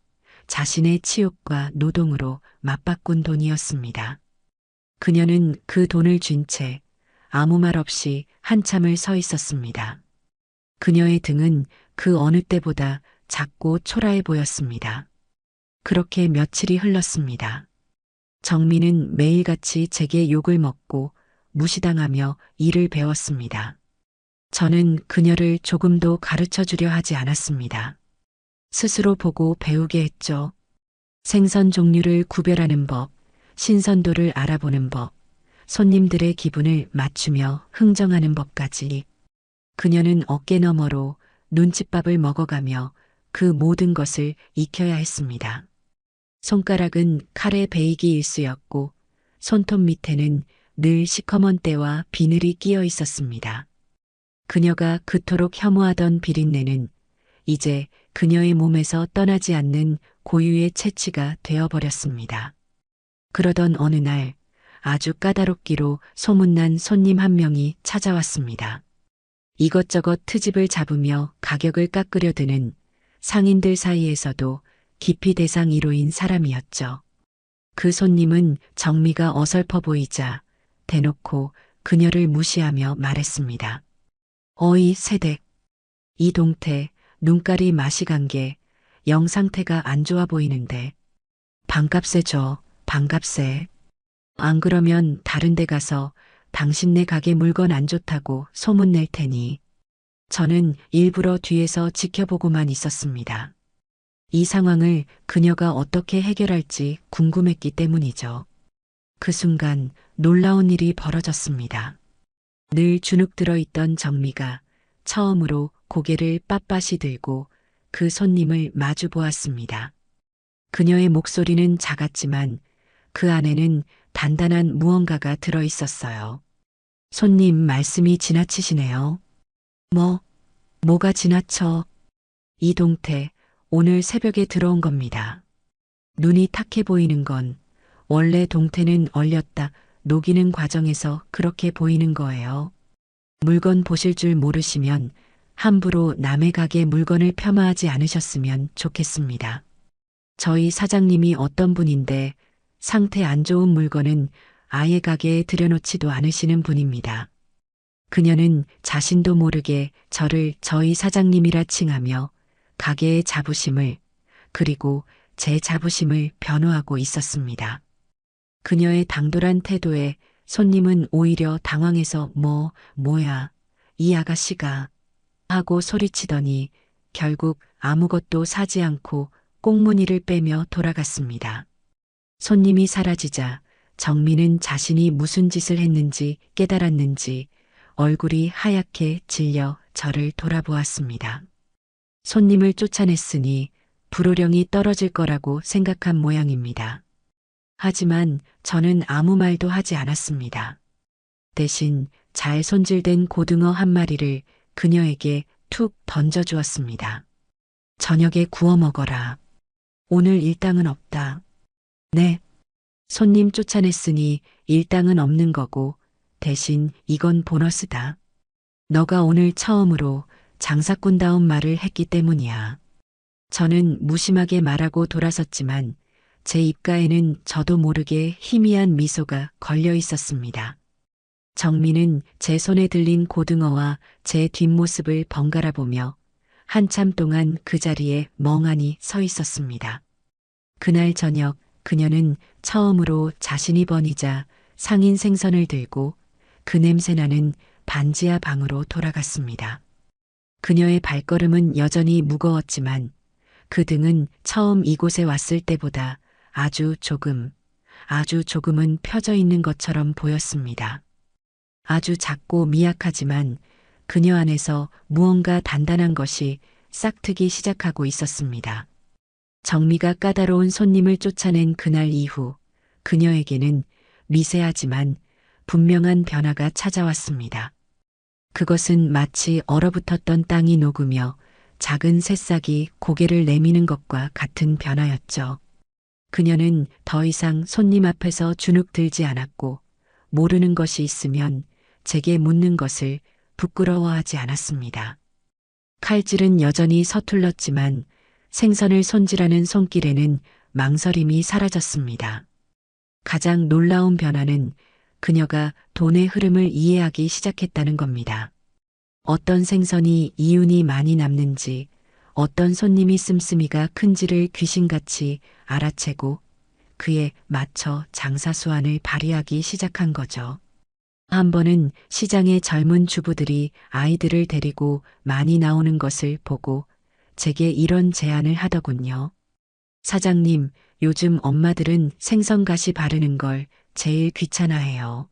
[SPEAKER 1] 자신의 치욕과 노동으로 맞바꾼 돈이었습니다. 그녀는 그 돈을 쥔 채 아무 말 없이 한참을 서 있었습니다. 그녀의 등은 그 어느 때보다 작고 초라해 보였습니다. 그렇게 며칠이 흘렀습니다. 정민은 매일같이 제게 욕을 먹고 무시당하며 일을 배웠습니다. 저는 그녀를 조금도 가르쳐 주려 하지 않았습니다. 스스로 보고 배우게 했죠. 생선 종류를 구별하는 법, 신선도를 알아보는 법, 손님들의 기분을 맞추며 흥정하는 법까지. 그녀는 어깨너머로 눈칫밥을 먹어가며 그 모든 것을 익혀야 했습니다. 손가락은 칼의 베이기 일쑤였고 손톱 밑에는 늘 시커먼 때와 비늘이 끼어 있었습니다. 그녀가 그토록 혐오하던 비린내는 이제 그녀의 몸에서 떠나지 않는 고유의 채취가 되어버렸습니다. 그러던 어느 날 아주 까다롭기로 소문난 손님 한 명이 찾아왔습니다. 이것저것 트집을 잡으며 가격을 깎으려 드는 상인들 사이에서도 기피 대상 1호인 사람이었죠. 그 손님은 정미가 어설퍼 보이자 대놓고 그녀를 무시하며 말했습니다. 어이 새댁, 이 동태 눈깔이 맛이 간 게 영 상태가 안 좋아 보이는데 반값에 줘, 반값에. 안 그러면 다른 데 가서 당신네 가게 물건 안 좋다고 소문 낼 테니. 저는 일부러 뒤에서 지켜보고만 있었습니다. 이 상황을 그녀가 어떻게 해결할지 궁금했기 때문이죠. 그 순간 놀라운 일이 벌어졌습니다. 늘 주눅 들어 있던 정미가 처음으로 고개를 빳빳이 들고 그 손님을 마주 보았습니다. 그녀의 목소리는 작았지만 그 안에는 단단한 무언가가 들어 있었어요. 손님 말씀이 지나치시네요. 뭐가 지나쳐? 이 동태 오늘 새벽에 들어온 겁니다. 눈이 탁해 보이는 건 원래 동태는 얼렸다 녹이는 과정에서 그렇게 보이는 거예요. 물건 보실 줄 모르시면 함부로 남의 가게 물건을 폄하하지 않으셨으면 좋겠습니다. 저희 사장님이 어떤 분인데 상태 안 좋은 물건은 아예 가게에 들여놓지도 않으시는 분입니다. 그녀는 자신도 모르게 저를 저희 사장님이라 칭하며 가게의 자부심을 그리고 제 자부심을 변호하고 있었습니다. 그녀의 당돌한 태도에 손님은 오히려 당황해서 뭐야, 이 아가씨가 하고 소리치더니 결국 아무것도 사지 않고 꽁무니를 빼며 돌아갔습니다. 손님이 사라지자 정미는 자신이 무슨 짓을 했는지 깨달았는지 얼굴이 하얗게 질려 저를 돌아보았습니다. 손님을 쫓아냈으니 불호령이 떨어질 거라고 생각한 모양입니다. 하지만 저는 아무 말도 하지 않았습니다. 대신 잘 손질된 고등어 한 마리를 그녀에게 툭 던져주었습니다. 저녁에 구워 먹어라. 오늘 일당은 없다. 네. 손님 쫓아냈으니 일당은 없는 거고 대신 이건 보너스다. 너가 오늘 처음으로 장사꾼다운 말을 했기 때문이야. 저는 무심하게 말하고 돌아섰지만 제 입가에는 저도 모르게 희미한 미소가 걸려 있었습니다. 정미는 제 손에 들린 고등어와 제 뒷모습을 번갈아 보며 한참 동안 그 자리에 멍하니 서 있었습니다. 그날 저녁 그녀는 처음으로 자신이 버니자 상인 생선을 들고 그 냄새나는 반지하 방으로 돌아갔습니다. 그녀의 발걸음은 여전히 무거웠지만 그 등은 처음 이곳에 왔을 때보다 아주 조금은 펴져 있는 것처럼 보였습니다. 아주 작고 미약하지만 그녀 안에서 무언가 단단한 것이 싹트기 시작하고 있었습니다. 정미가 까다로운 손님을 쫓아낸 그날 이후 그녀에게는 미세하지만 분명한 변화가 찾아왔습니다. 그것은 마치 얼어붙었던 땅이 녹으며 작은 새싹이 고개를 내미는 것과 같은 변화였죠. 그녀는 더 이상 손님 앞에서 주눅 들지 않았고 모르는 것이 있으면 제게 묻는 것을 부끄러워하지 않았습니다. 칼질은 여전히 서툴렀지만 생선을 손질하는 손길에는 망설임이 사라졌습니다. 가장 놀라운 변화는 그녀가 돈의 흐름을 이해하기 시작했다는 겁니다. 어떤 생선이 이윤이 많이 남는지, 어떤 손님이 씀씀이가 큰지를 귀신같이 알아채고 그에 맞춰 장사 수완을 발휘하기 시작한 거죠. 한 번은 시장에 젊은 주부들이 아이들을 데리고 많이 나오는 것을 보고 제게 이런 제안을 하더군요. 사장님, 요즘 엄마들은 생선가시 바르는 걸 제일 귀찮아해요.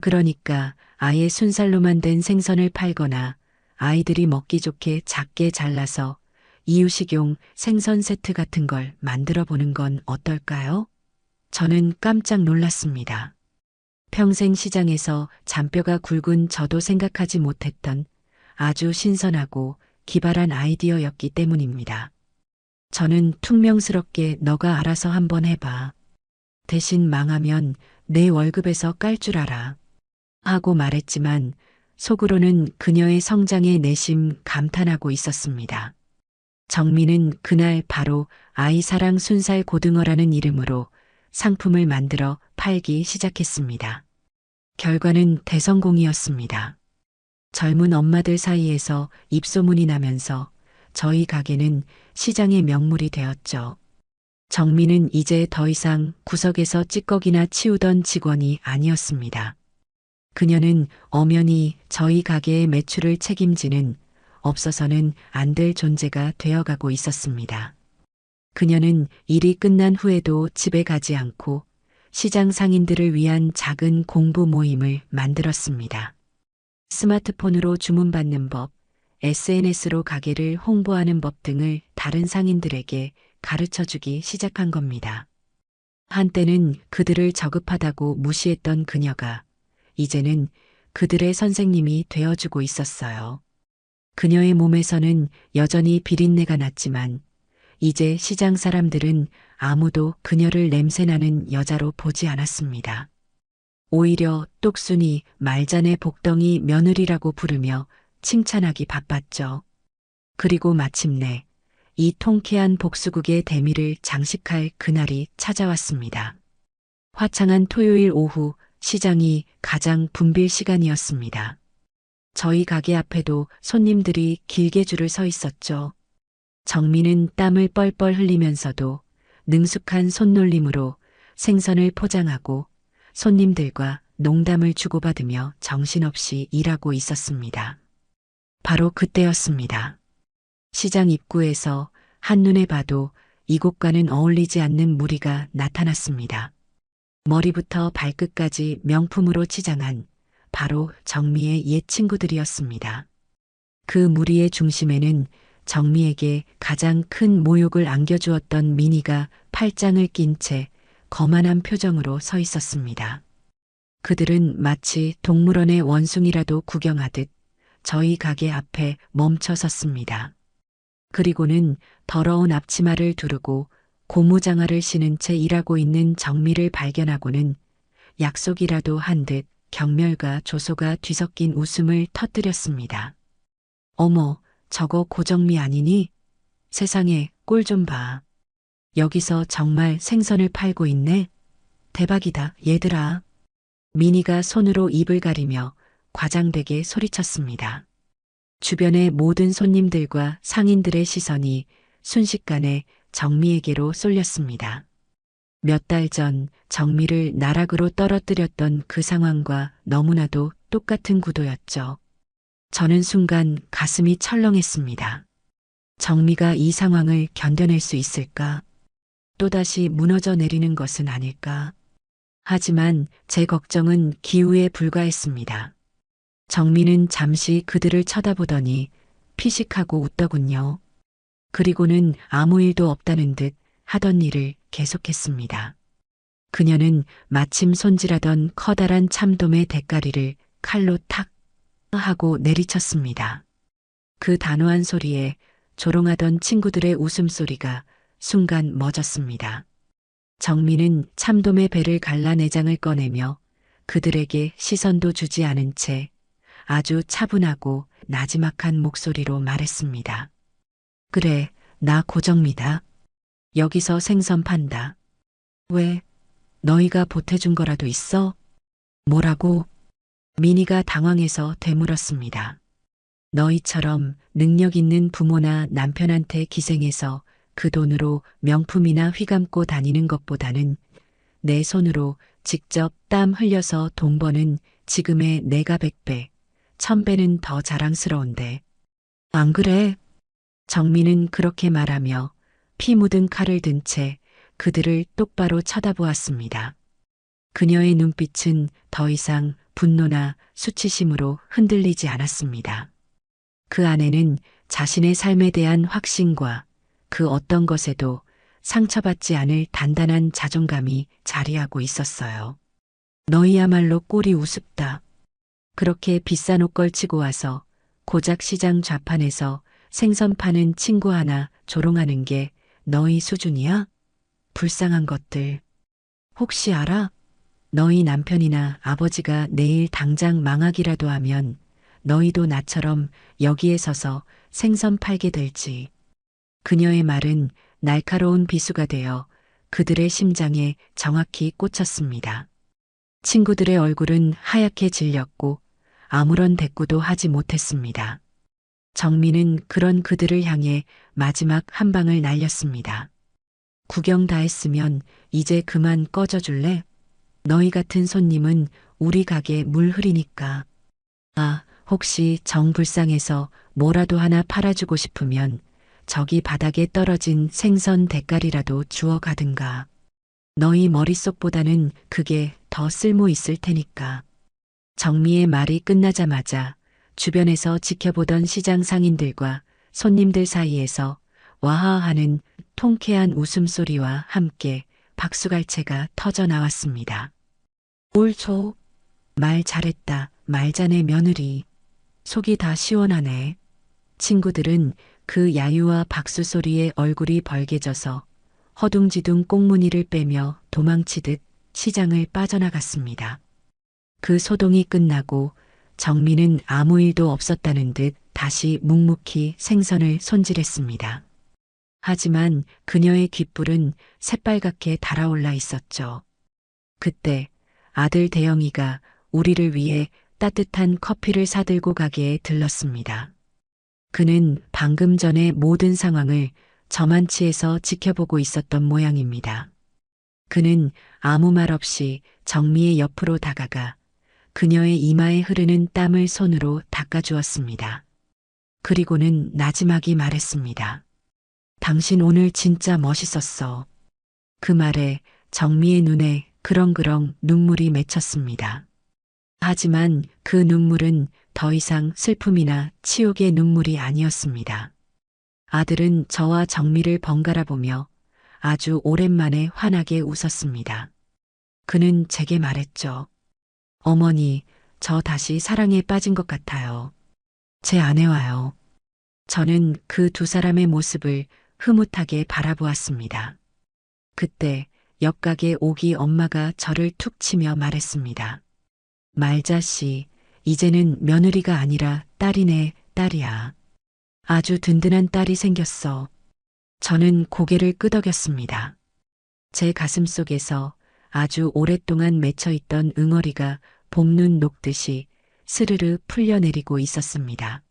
[SPEAKER 1] 그러니까 아예 순살로만 된 생선을 팔거나 아이들이 먹기 좋게 작게 잘라서 이유식용 생선 세트 같은 걸 만들어 보는 건 어떨까요? 저는 깜짝 놀랐습니다. 평생 시장에서 잔뼈가 굵은 저도 생각하지 못했던 아주 신선하고 기발한 아이디어였기 때문입니다. 저는 퉁명스럽게 너가 알아서 한번 해봐. 대신 망하면 내 월급에서 깔 줄 알아. 하고 말했지만 속으로는 그녀의 성장에 내심 감탄하고 있었습니다. 정민은 그날 바로 아이사랑 순살 고등어라는 이름으로 상품을 만들어 팔기 시작했습니다. 결과는 대성공이었습니다. 젊은 엄마들 사이에서 입소문이 나면서 저희 가게는 시장의 명물이 되었죠. 정민은 이제 더 이상 구석에서 찌꺼기나 치우던 직원이 아니었습니다. 그녀는 엄연히 저희 가게의 매출을 책임지는 없어서는 안 될 존재가 되어가고 있었습니다. 그녀는 일이 끝난 후에도 집에 가지 않고 시장 상인들을 위한 작은 공부 모임을 만들었습니다. 스마트폰으로 주문받는 법, SNS로 가게를 홍보하는 법 등을 다른 상인들에게 가르쳐 주기 시작한 겁니다. 한때는 그들을 저급하다고 무시했던 그녀가 이제는 그들의 선생님이 되어주고 있었어요. 그녀의 몸에서는 여전히 비린내가 났지만 이제 시장 사람들은 아무도 그녀를 냄새나는 여자로 보지 않았습니다. 오히려 똑순이 말잔의 복덩이 며느리라고 부르며 칭찬하기 바빴죠. 그리고 마침내 이 통쾌한 복수국의 대미를 장식할 그날이 찾아왔습니다. 화창한 토요일 오후 시장이 가장 붐빌 시간이었습니다. 저희 가게 앞에도 손님들이 길게 줄을 서 있었죠. 정민은 땀을 뻘뻘 흘리면서도 능숙한 손놀림으로 생선을 포장하고 손님들과 농담을 주고받으며 정신없이 일하고 있었습니다. 바로 그때였습니다. 시장 입구에서 한눈에 봐도 이곳과는 어울리지 않는 무리가 나타났습니다. 머리부터 발끝까지 명품으로 치장한 바로 정미의 옛 친구들이었습니다. 그 무리의 중심에는 정미에게 가장 큰 모욕을 안겨주었던 미니가 팔짱을 낀 채 거만한 표정으로 서 있었습니다. 그들은 마치 동물원의 원숭이라도 구경하듯 저희 가게 앞에 멈춰 섰습니다. 그리고는 더러운 앞치마를 두르고 고무장화를 신은 채 일하고 있는 정미를 발견하고는 약속이라도 한 듯 경멸과 조소가 뒤섞인 웃음을 터뜨렸습니다. 어머, 저거 고정미 아니니? 세상에, 꼴 좀 봐. 여기서 정말 생선을 팔고 있네? 대박이다, 얘들아. 미니가 손으로 입을 가리며 과장되게 소리쳤습니다. 주변의 모든 손님들과 상인들의 시선이 순식간에 정미에게로 쏠렸습니다. 몇 달 전 정미를 나락으로 떨어뜨렸던 그 상황과 너무나도 똑같은 구도였죠. 저는 순간 가슴이 철렁했습니다. 정미가 이 상황을 견뎌낼 수 있을까? 또다시 무너져 내리는 것은 아닐까? 하지만 제 걱정은 기우에 불과했습니다. 정미는 잠시 그들을 쳐다보더니 피식하고 웃더군요. 그리고는 아무 일도 없다는 듯 하던 일을 계속했습니다. 그녀는 마침 손질하던 커다란 참돔의 대가리를 칼로 탁 하고 내리쳤습니다. 그 단호한 소리에 조롱하던 친구들의 웃음소리가 순간 멎었습니다. 정민은 참돔의 배를 갈라 내장을 꺼내며 그들에게 시선도 주지 않은 채 아주 차분하고 나지막한 목소리로 말했습니다. 그래, 나 고정미다. 여기서 생선 판다. 왜? 너희가 보태준 거라도 있어? 뭐라고? 미니가 당황해서 되물었습니다. 너희처럼 능력 있는 부모나 남편한테 기생해서 그 돈으로 명품이나 휘감고 다니는 것보다는 내 손으로 직접 땀 흘려서 돈 버는 지금의 내가 100배, 1000배는 더 자랑스러운데. 안 그래? 정민은 그렇게 말하며 피 묻은 칼을 든 채 그들을 똑바로 쳐다보았습니다. 그녀의 눈빛은 더 이상 분노나 수치심으로 흔들리지 않았습니다. 그 안에는 자신의 삶에 대한 확신과 그 어떤 것에도 상처받지 않을 단단한 자존감이 자리하고 있었어요. 너희야말로 꼴이 우습다. 그렇게 비싼 옷 걸치고 와서 고작 시장 좌판에서 생선 파는 친구 하나 조롱하는 게 너희 수준이야? 불쌍한 것들. 혹시 알아? 너희 남편이나 아버지가 내일 당장 망하기라도 하면 너희도 나처럼 여기에 서서 생선 팔게 될지. 그녀의 말은 날카로운 비수가 되어 그들의 심장에 정확히 꽂혔습니다. 친구들의 얼굴은 하얗게 질렸고 아무런 대꾸도 하지 못했습니다. 정민은 그런 그들을 향해 마지막 한 방을 날렸습니다. 구경 다 했으면 이제 그만 꺼져줄래? 너희 같은 손님은 우리 가게 물 흐리니까. 아, 혹시 정 불쌍해서 뭐라도 하나 팔아주고 싶으면 저기 바닥에 떨어진 생선 대가리라도 주워 가든가. 너희 머릿속보다는 그게 더 쓸모 있을 테니까. 정미의 말이 끝나자마자 주변에서 지켜보던 시장 상인들과 손님들 사이에서 와하하는 통쾌한 웃음소리와 함께 박수갈채가 터져 나왔습니다. 옳소. 말 잘했다. 말자네 며느리. 속이 다 시원하네. 친구들은 그 야유와 박수 소리에 얼굴이 벌개져서 허둥지둥 꽁무니를 빼며 도망치듯 시장을 빠져나갔습니다. 그 소동이 끝나고 정민은 아무 일도 없었다는 듯 다시 묵묵히 생선을 손질했습니다. 하지만 그녀의 귓불은 새빨갛게 달아올라 있었죠. 그때 아들 대영이가 우리를 위해 따뜻한 커피를 사들고 가게에 들렀습니다. 그는 방금 전의 모든 상황을 저만치에서 지켜보고 있었던 모양입니다. 그는 아무 말 없이 정미의 옆으로 다가가 그녀의 이마에 흐르는 땀을 손으로 닦아주었습니다. 그리고는 나지막이 말했습니다. 당신 오늘 진짜 멋있었어. 그 말에 정미의 눈에 그렁그렁 눈물이 맺혔습니다. 하지만 그 눈물은 더 이상 슬픔이나 치욕의 눈물이 아니었습니다. 아들은 저와 정미를 번갈아 보며 아주 오랜만에 환하게 웃었습니다. 그는 제게 말했죠. 어머니, 저 다시 사랑에 빠진 것 같아요. 제 아내와요. 저는 그 두 사람의 모습을 흐뭇하게 바라보았습니다. 그때 옆가게 오기 엄마가 저를 툭 치며 말했습니다. 말자 씨, 이제는 며느리가 아니라 딸이네, 딸이야. 아주 든든한 딸이 생겼어. 저는 고개를 끄덕였습니다. 제 가슴 속에서 아주 오랫동안 맺혀있던 응어리가 봄눈 녹듯이 스르르 풀려내리고 있었습니다.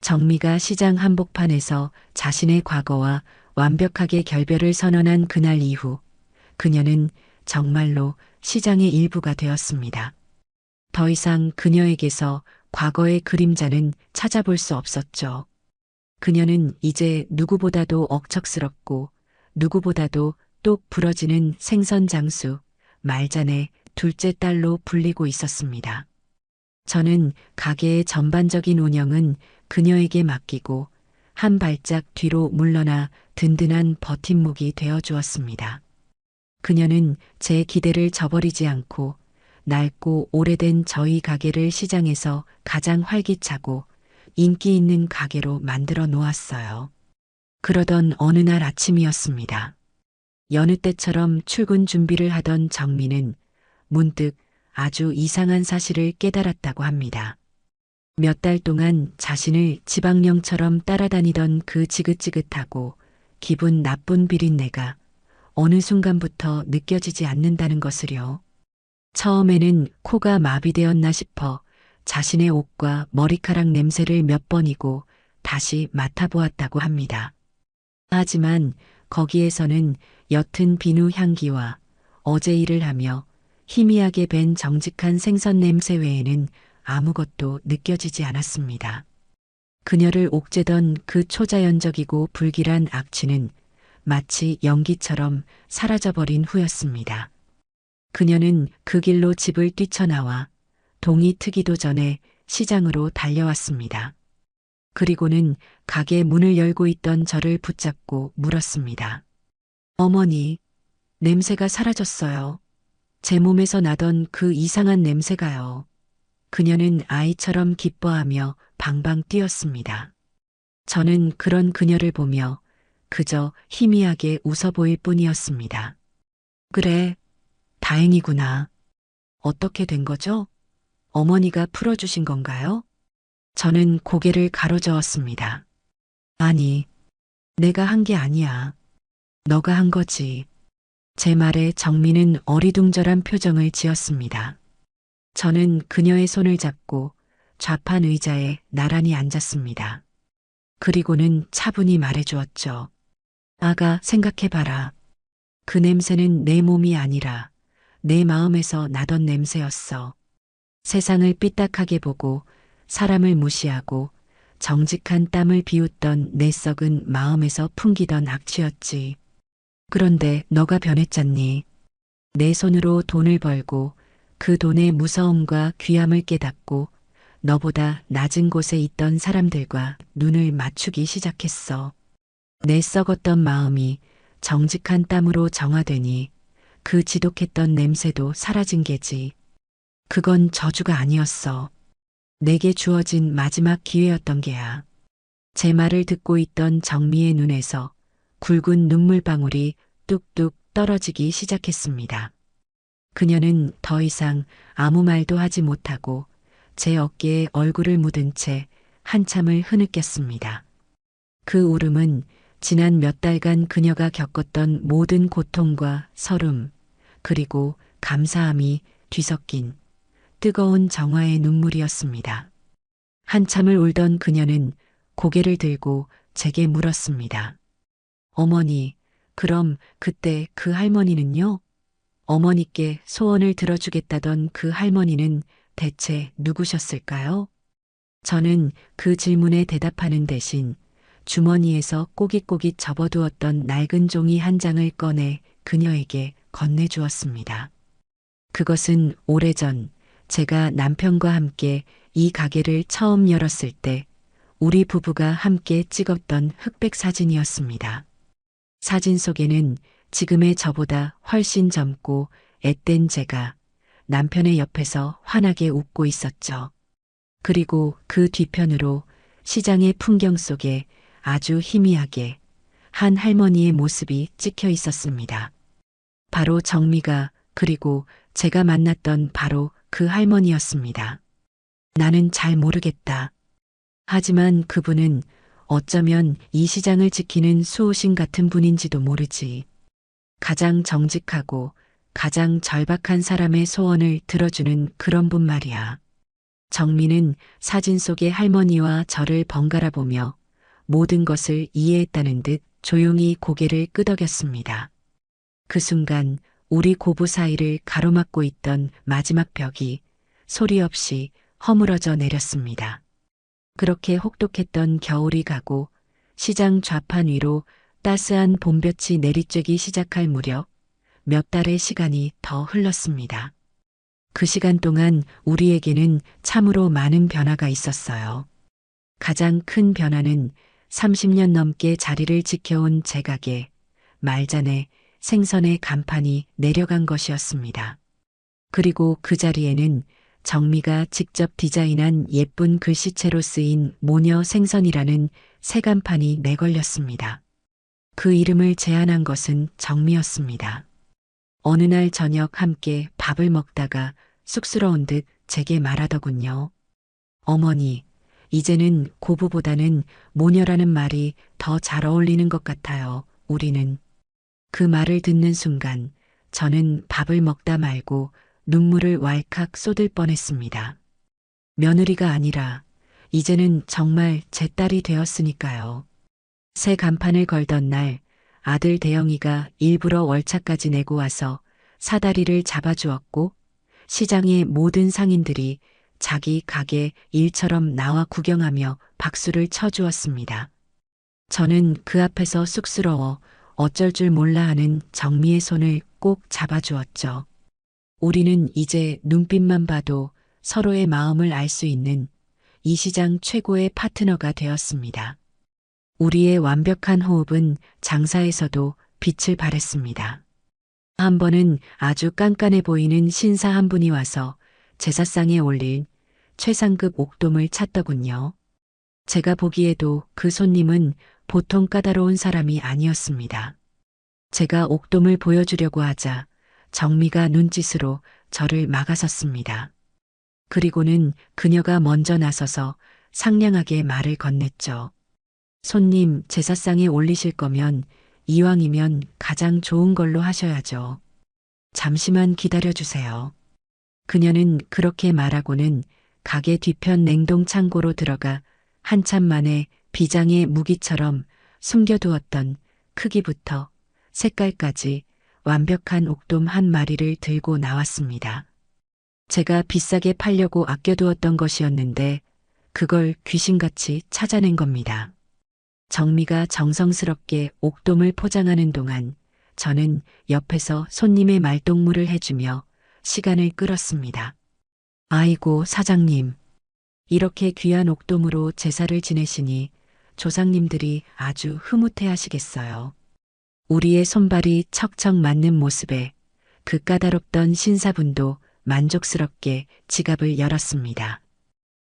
[SPEAKER 1] 정미가 시장 한복판에서 자신의 과거와 완벽하게 결별을 선언한 그날 이후 그녀는 정말로 시장의 일부가 되었습니다. 더 이상 그녀에게서 과거의 그림자는 찾아볼 수 없었죠. 그녀는 이제 누구보다도 억척스럽고 누구보다도 똑 부러지는 생선 장수, 말잔의 둘째 딸로 불리고 있었습니다. 저는 가게의 전반적인 운영은 그녀에게 맡기고 한 발짝 뒤로 물러나 든든한 버팀목이 되어 주었습니다. 그녀는 제 기대를 저버리지 않고 낡고 오래된 저희 가게를 시장에서 가장 활기차고 인기 있는 가게로 만들어 놓았어요. 그러던 어느 날 아침이었습니다. 여느 때처럼 출근 준비를 하던 정민은 문득 아주 이상한 사실을 깨달았다고 합니다. 몇 달 동안 자신을 지방령처럼 따라다니던 그 지긋지긋하고 기분 나쁜 비린내가 어느 순간부터 느껴지지 않는다는 것을요. 처음에는 코가 마비되었나 싶어 자신의 옷과 머리카락 냄새를 몇 번이고 다시 맡아보았다고 합니다. 하지만 거기에서는 옅은 비누 향기와 어제 일을 하며 희미하게 밴 정직한 생선 냄새 외에는 아무것도 느껴지지 않았습니다. 그녀를 옥죄던 그 초자연적이고 불길한 악취는 마치 연기처럼 사라져버린 후였습니다. 그녀는 그 길로 집을 뛰쳐나와 동이 트기도 전에 시장으로 달려왔습니다. 그리고는 가게 문을 열고 있던 저를 붙잡고 물었습니다. 어머니, 냄새가 사라졌어요. 제 몸에서 나던 그 이상한 냄새가요. 그녀는 아이처럼 기뻐하며 방방 뛰었습니다. 저는 그런 그녀를 보며 그저 희미하게 웃어 보일 뿐이었습니다. 그래, 다행이구나. 어떻게 된 거죠? 어머니가 풀어주신 건가요? 저는 고개를 가로저었습니다. 아니, 내가 한 게 아니야. 너가 한 거지. 제 말에 정민은 어리둥절한 표정을 지었습니다. 저는 그녀의 손을 잡고 좌판 의자에 나란히 앉았습니다. 그리고는 차분히 말해주었죠. 아가, 생각해봐라. 그 냄새는 내 몸이 아니라 내 마음에서 나던 냄새였어. 세상을 삐딱하게 보고 사람을 무시하고 정직한 땀을 비웃던 내 썩은 마음에서 풍기던 악취였지. 그런데 너가 변했잖니. 내 손으로 돈을 벌고 그 돈의 무서움과 귀함을 깨닫고 너보다 낮은 곳에 있던 사람들과 눈을 맞추기 시작했어. 내 썩었던 마음이 정직한 땀으로 정화되니 그 지독했던 냄새도 사라진 게지. 그건 저주가 아니었어. 내게 주어진 마지막 기회였던 게야. 제 말을 듣고 있던 정미의 눈에서 굵은 눈물방울이 뚝뚝 떨어지기 시작했습니다. 그녀는 더 이상 아무 말도 하지 못하고 제 어깨에 얼굴을 묻은 채 한참을 흐느꼈습니다. 그 울음은 지난 몇 달간 그녀가 겪었던 모든 고통과 서름, 그리고 감사함이 뒤섞인 뜨거운 정화의 눈물이었습니다. 한참을 울던 그녀는 고개를 들고 제게 물었습니다. 어머니, 그럼 그때 그 할머니는요? 어머니께 소원을 들어주겠다던 그 할머니는 대체 누구셨을까요? 저는 그 질문에 대답하는 대신 주머니에서 꼬깃꼬깃 접어두었던 낡은 종이 한 장을 꺼내 그녀에게 건네주었습니다. 그것은 오래전 제가 남편과 함께 이 가게를 처음 열었을 때 우리 부부가 함께 찍었던 흑백 사진이었습니다. 사진 속에는 지금의 저보다 훨씬 젊고 앳된 제가 남편의 옆에서 환하게 웃고 있었죠. 그리고 그 뒤편으로 시장의 풍경 속에 아주 희미하게 한 할머니의 모습이 찍혀 있었습니다. 바로 정미가, 그리고 제가 만났던 바로 그 할머니였습니다. 나는 잘 모르겠다. 하지만 그분은 어쩌면 이 시장을 지키는 수호신 같은 분인지도 모르지. 가장 정직하고 가장 절박한 사람의 소원을 들어주는 그런 분 말이야. 정민은 사진 속의 할머니와 저를 번갈아 보며 모든 것을 이해했다는 듯 조용히 고개를 끄덕였습니다. 그 순간 우리 고부 사이를 가로막고 있던 마지막 벽이 소리 없이 허물어져 내렸습니다. 그렇게 혹독했던 겨울이 가고 시장 좌판 위로 따스한 봄볕이 내리쬐기 시작할 무렵 몇 달의 시간이 더 흘렀습니다. 그 시간 동안 우리에게는 참으로 많은 변화가 있었어요. 가장 큰 변화는 30년 넘게 자리를 지켜온 제 가게, 말잔에 생선의 간판이 내려간 것이었습니다. 그리고 그 자리에는 정미가 직접 디자인한 예쁜 글씨체로 쓰인 모녀 생선이라는 새 간판이 내걸렸습니다. 그 이름을 제안한 것은 정미였습니다. 어느 날 저녁 함께 밥을 먹다가 쑥스러운 듯 제게 말하더군요. 어머니, 이제는 고부보다는 모녀라는 말이 더 잘 어울리는 것 같아요. 우리는. 그 말을 듣는 순간 저는 밥을 먹다 말고 눈물을 왈칵 쏟을 뻔했습니다. 며느리가 아니라 이제는 정말 제 딸이 되었으니까요. 새 간판을 걸던 날 아들 대영이가 일부러 월차까지 내고 와서 사다리를 잡아주었고 시장의 모든 상인들이 자기 가게 일처럼 나와 구경하며 박수를 쳐주었습니다. 저는 그 앞에서 쑥스러워 어쩔 줄 몰라 하는 정미의 손을 꼭 잡아주었죠. 우리는 이제 눈빛만 봐도 서로의 마음을 알 수 있는 이 시장 최고의 파트너가 되었습니다. 우리의 완벽한 호흡은 장사에서도 빛을 발했습니다. 한 번은 아주 깐깐해 보이는 신사 한 분이 와서 제사상에 올릴 최상급 옥돔을 찾더군요. 제가 보기에도 그 손님은 보통 까다로운 사람이 아니었습니다. 제가 옥돔을 보여주려고 하자 정미가 눈짓으로 저를 막아섰습니다. 그리고는 그녀가 먼저 나서서 상냥하게 말을 건넸죠. 손님, 제사상에 올리실 거면 이왕이면 가장 좋은 걸로 하셔야죠. 잠시만 기다려 주세요. 그녀는 그렇게 말하고는 가게 뒤편 냉동 창고로 들어가 한참 만에 비장의 무기처럼 숨겨두었던 크기부터 색깔까지 완벽한 옥돔 한 마리를 들고 나왔습니다. 제가 비싸게 팔려고 아껴두었던 것이었는데 그걸 귀신같이 찾아낸 겁니다. 정미가 정성스럽게 옥돔을 포장하는 동안 저는 옆에서 손님의 말동무를 해주며 시간을 끌었습니다. 아이고 사장님, 이렇게 귀한 옥돔으로 제사를 지내시니 조상님들이 아주 흐뭇해 하시겠어요. 우리의 손발이 척척 맞는 모습에 그 까다롭던 신사분도 만족스럽게 지갑을 열었습니다.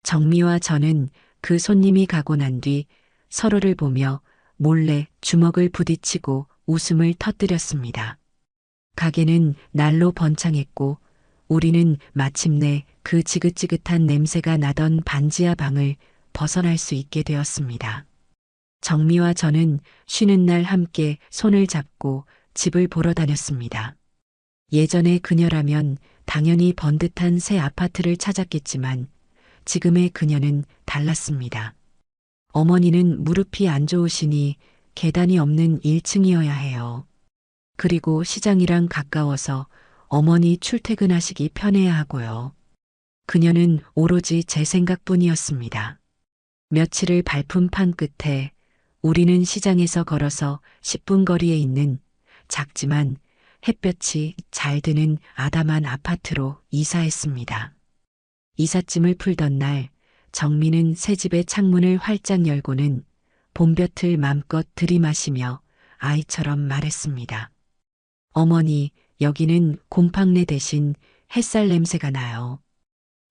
[SPEAKER 1] 정미와 저는 그 손님이 가고 난 뒤 서로를 보며 몰래 주먹을 부딪히고 웃음을 터뜨렸습니다. 가게는 날로 번창했고 우리는 마침내 그 지긋지긋한 냄새가 나던 반지하 방을 벗어날 수 있게 되었습니다. 정미와 저는 쉬는 날 함께 손을 잡고 집을 보러 다녔습니다. 예전에 그녀라면 당연히 번듯한 새 아파트를 찾았겠지만 지금의 그녀는 달랐습니다. 어머니는 무릎이 안 좋으시니 계단이 없는 1층이어야 해요. 그리고 시장이랑 가까워서 어머니 출퇴근하시기 편해야 하고요. 그녀는 오로지 제 생각뿐이었습니다. 며칠을 밟은 판 끝에 우리는 시장에서 걸어서 10분 거리에 있는 작지만 햇볕이 잘 드는 아담한 아파트로 이사했습니다. 이삿짐을 풀던 날 정미는 새 집의 창문을 활짝 열고는 봄볕을 맘껏 들이마시며 아이처럼 말했습니다. 어머니, 여기는 곰팡내 대신 햇살 냄새가 나요.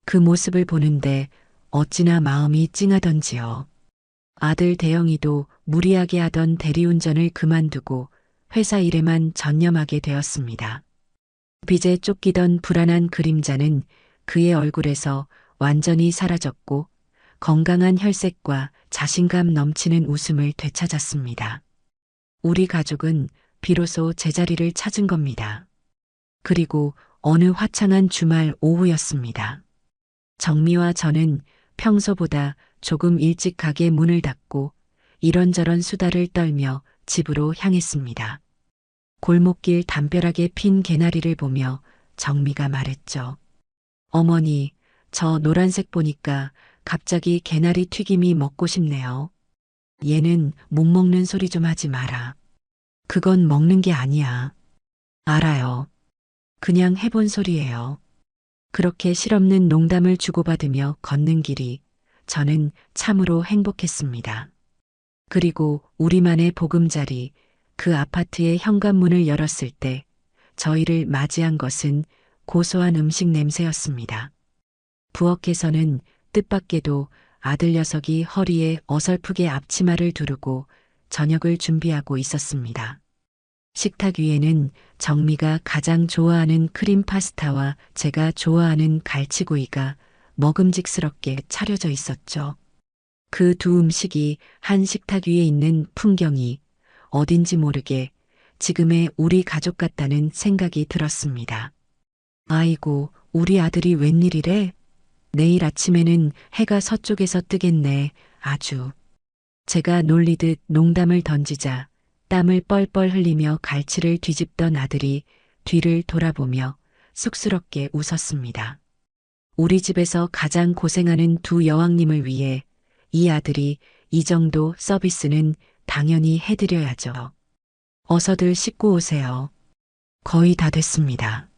[SPEAKER 1] 그 모습을 보는데 어찌나 마음이 찡하던지요. 아들 대영이도 무리하게 하던 대리운전을 그만두고 회사 일에만 전념하게 되었습니다. 빚에 쫓기던 불안한 그림자는 그의 얼굴에서 완전히 사라졌고 건강한 혈색과 자신감 넘치는 웃음을 되찾았습니다. 우리 가족은 비로소 제자리를 찾은 겁니다. 그리고 어느 화창한 주말 오후였습니다. 정미와 저는 평소보다 조금 일찍 가게 문을 닫고 이런저런 수다를 떨며 집으로 향했습니다. 골목길 담벼락에 핀 개나리를 보며 정미가 말했죠. 어머니, 저 노란색 보니까 갑자기 개나리 튀김이 먹고 싶네요. 얘는 못 먹는 소리 좀 하지 마라. 그건 먹는 게 아니야. 알아요. 그냥 해본 소리예요. 그렇게 실없는 농담을 주고받으며 걷는 길이 저는 참으로 행복했습니다. 그리고 우리만의 보금자리, 그 아파트의 현관문을 열었을 때 저희를 맞이한 것은 고소한 음식 냄새였습니다. 부엌에서는 뜻밖에도 아들 녀석이 허리에 어설프게 앞치마를 두르고 저녁을 준비하고 있었습니다. 식탁 위에는 정미가 가장 좋아하는 크림 파스타와 제가 좋아하는 갈치구이가 먹음직스럽게 차려져 있었죠. 그 두 음식이 한 식탁 위에 있는 풍경이 어딘지 모르게 지금의 우리 가족 같다는 생각이 들었습니다. 아이고, 우리 아들이 웬일이래? 내일 아침에는 해가 서쪽에서 뜨겠네. 아주. 제가 놀리듯 농담을 던지자 땀을 뻘뻘 흘리며 갈치를 뒤집던 아들이 뒤를 돌아보며 쑥스럽게 웃었습니다. 우리 집에서 가장 고생하는 두 여왕님을 위해 이 아들이 이 정도 서비스는 당연히 해드려야죠. 어서들 씻고 오세요. 거의 다 됐습니다.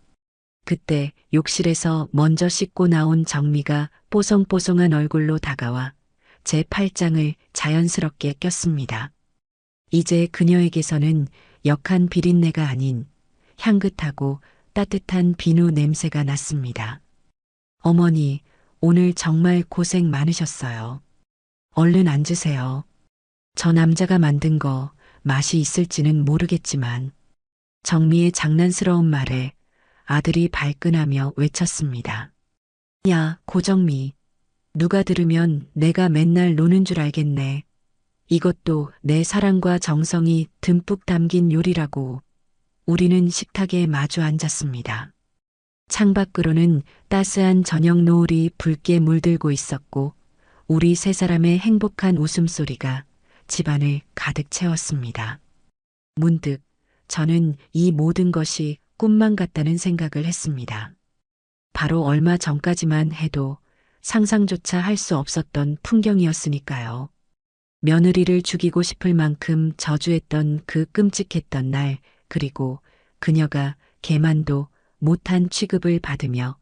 [SPEAKER 1] 그때 욕실에서 먼저 씻고 나온 정미가 뽀송뽀송한 얼굴로 다가와 제 팔짱을 자연스럽게 꼈습니다. 이제 그녀에게서는 역한 비린내가 아닌 향긋하고 따뜻한 비누 냄새가 났습니다. 어머니, 오늘 정말 고생 많으셨어요. 얼른 앉으세요. 저 남자가 만든 거 맛이 있을지는 모르겠지만 정미의 장난스러운 말에 아들이 발끈하며 외쳤습니다. 야, 고정미. 누가 들으면 내가 맨날 노는 줄 알겠네. 이것도 내 사랑과 정성이 듬뿍 담긴 요리라고. 우리는 식탁에 마주 앉았습니다. 창밖으로는 따스한 저녁 노을이 붉게 물들고 있었고 우리 세 사람의 행복한 웃음소리가 집안을 가득 채웠습니다. 문득 저는 이 모든 것이 꿈만 같다는 생각을 했습니다. 바로 얼마 전까지만 해도 상상조차 할 수 없었던 풍경이었으니까요. 며느리를 죽이고 싶을 만큼 저주했던 그 끔찍했던 날, 그리고 그녀가 개만도 못한 취급을 받으며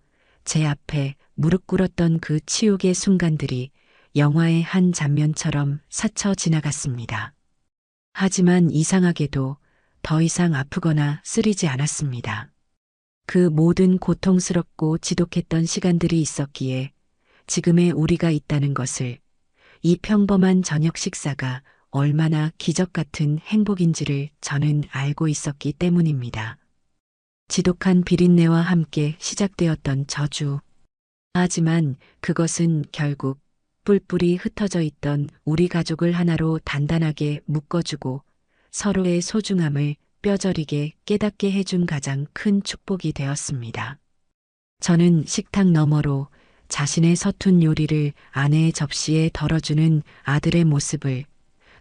[SPEAKER 1] 제 앞에 무릎 꿇었던 그 치욕의 순간들이 영화의 한 장면처럼 스쳐 지나갔습니다. 하지만 이상하게도 더 이상 아프거나 쓰리지 않았습니다. 그 모든 고통스럽고 지독했던 시간들이 있었기에 지금의 우리가 있다는 것을, 이 평범한 저녁 식사가 얼마나 기적 같은 행복인지를 저는 알고 있었기 때문입니다. 지독한 비린내와 함께 시작되었던 저주. 하지만 그것은 결국 뿔뿔이 흩어져 있던 우리 가족을 하나로 단단하게 묶어주고 서로의 소중함을 뼈저리게 깨닫게 해준 가장 큰 축복이 되었습니다. 저는 식탁 너머로 자신의 서툰 요리를 아내의 접시에 덜어주는 아들의 모습을,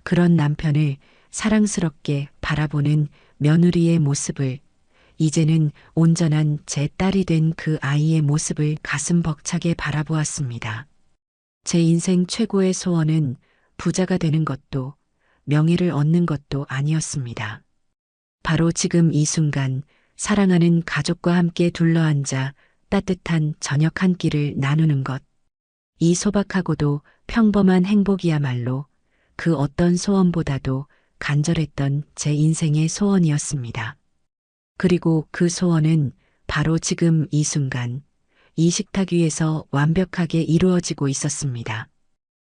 [SPEAKER 1] 그런 남편을 사랑스럽게 바라보는 며느리의 모습을, 이제는 온전한 제 딸이 된 그 아이의 모습을 가슴 벅차게 바라보았습니다. 제 인생 최고의 소원은 부자가 되는 것도 명예를 얻는 것도 아니었습니다. 바로 지금 이 순간 사랑하는 가족과 함께 둘러앉아 따뜻한 저녁 한 끼를 나누는 것. 이 소박하고도 평범한 행복이야말로 그 어떤 소원보다도 간절했던 제 인생의 소원이었습니다. 그리고 그 소원은 바로 지금 이 순간 이 식탁 위에서 완벽하게 이루어지고 있었습니다.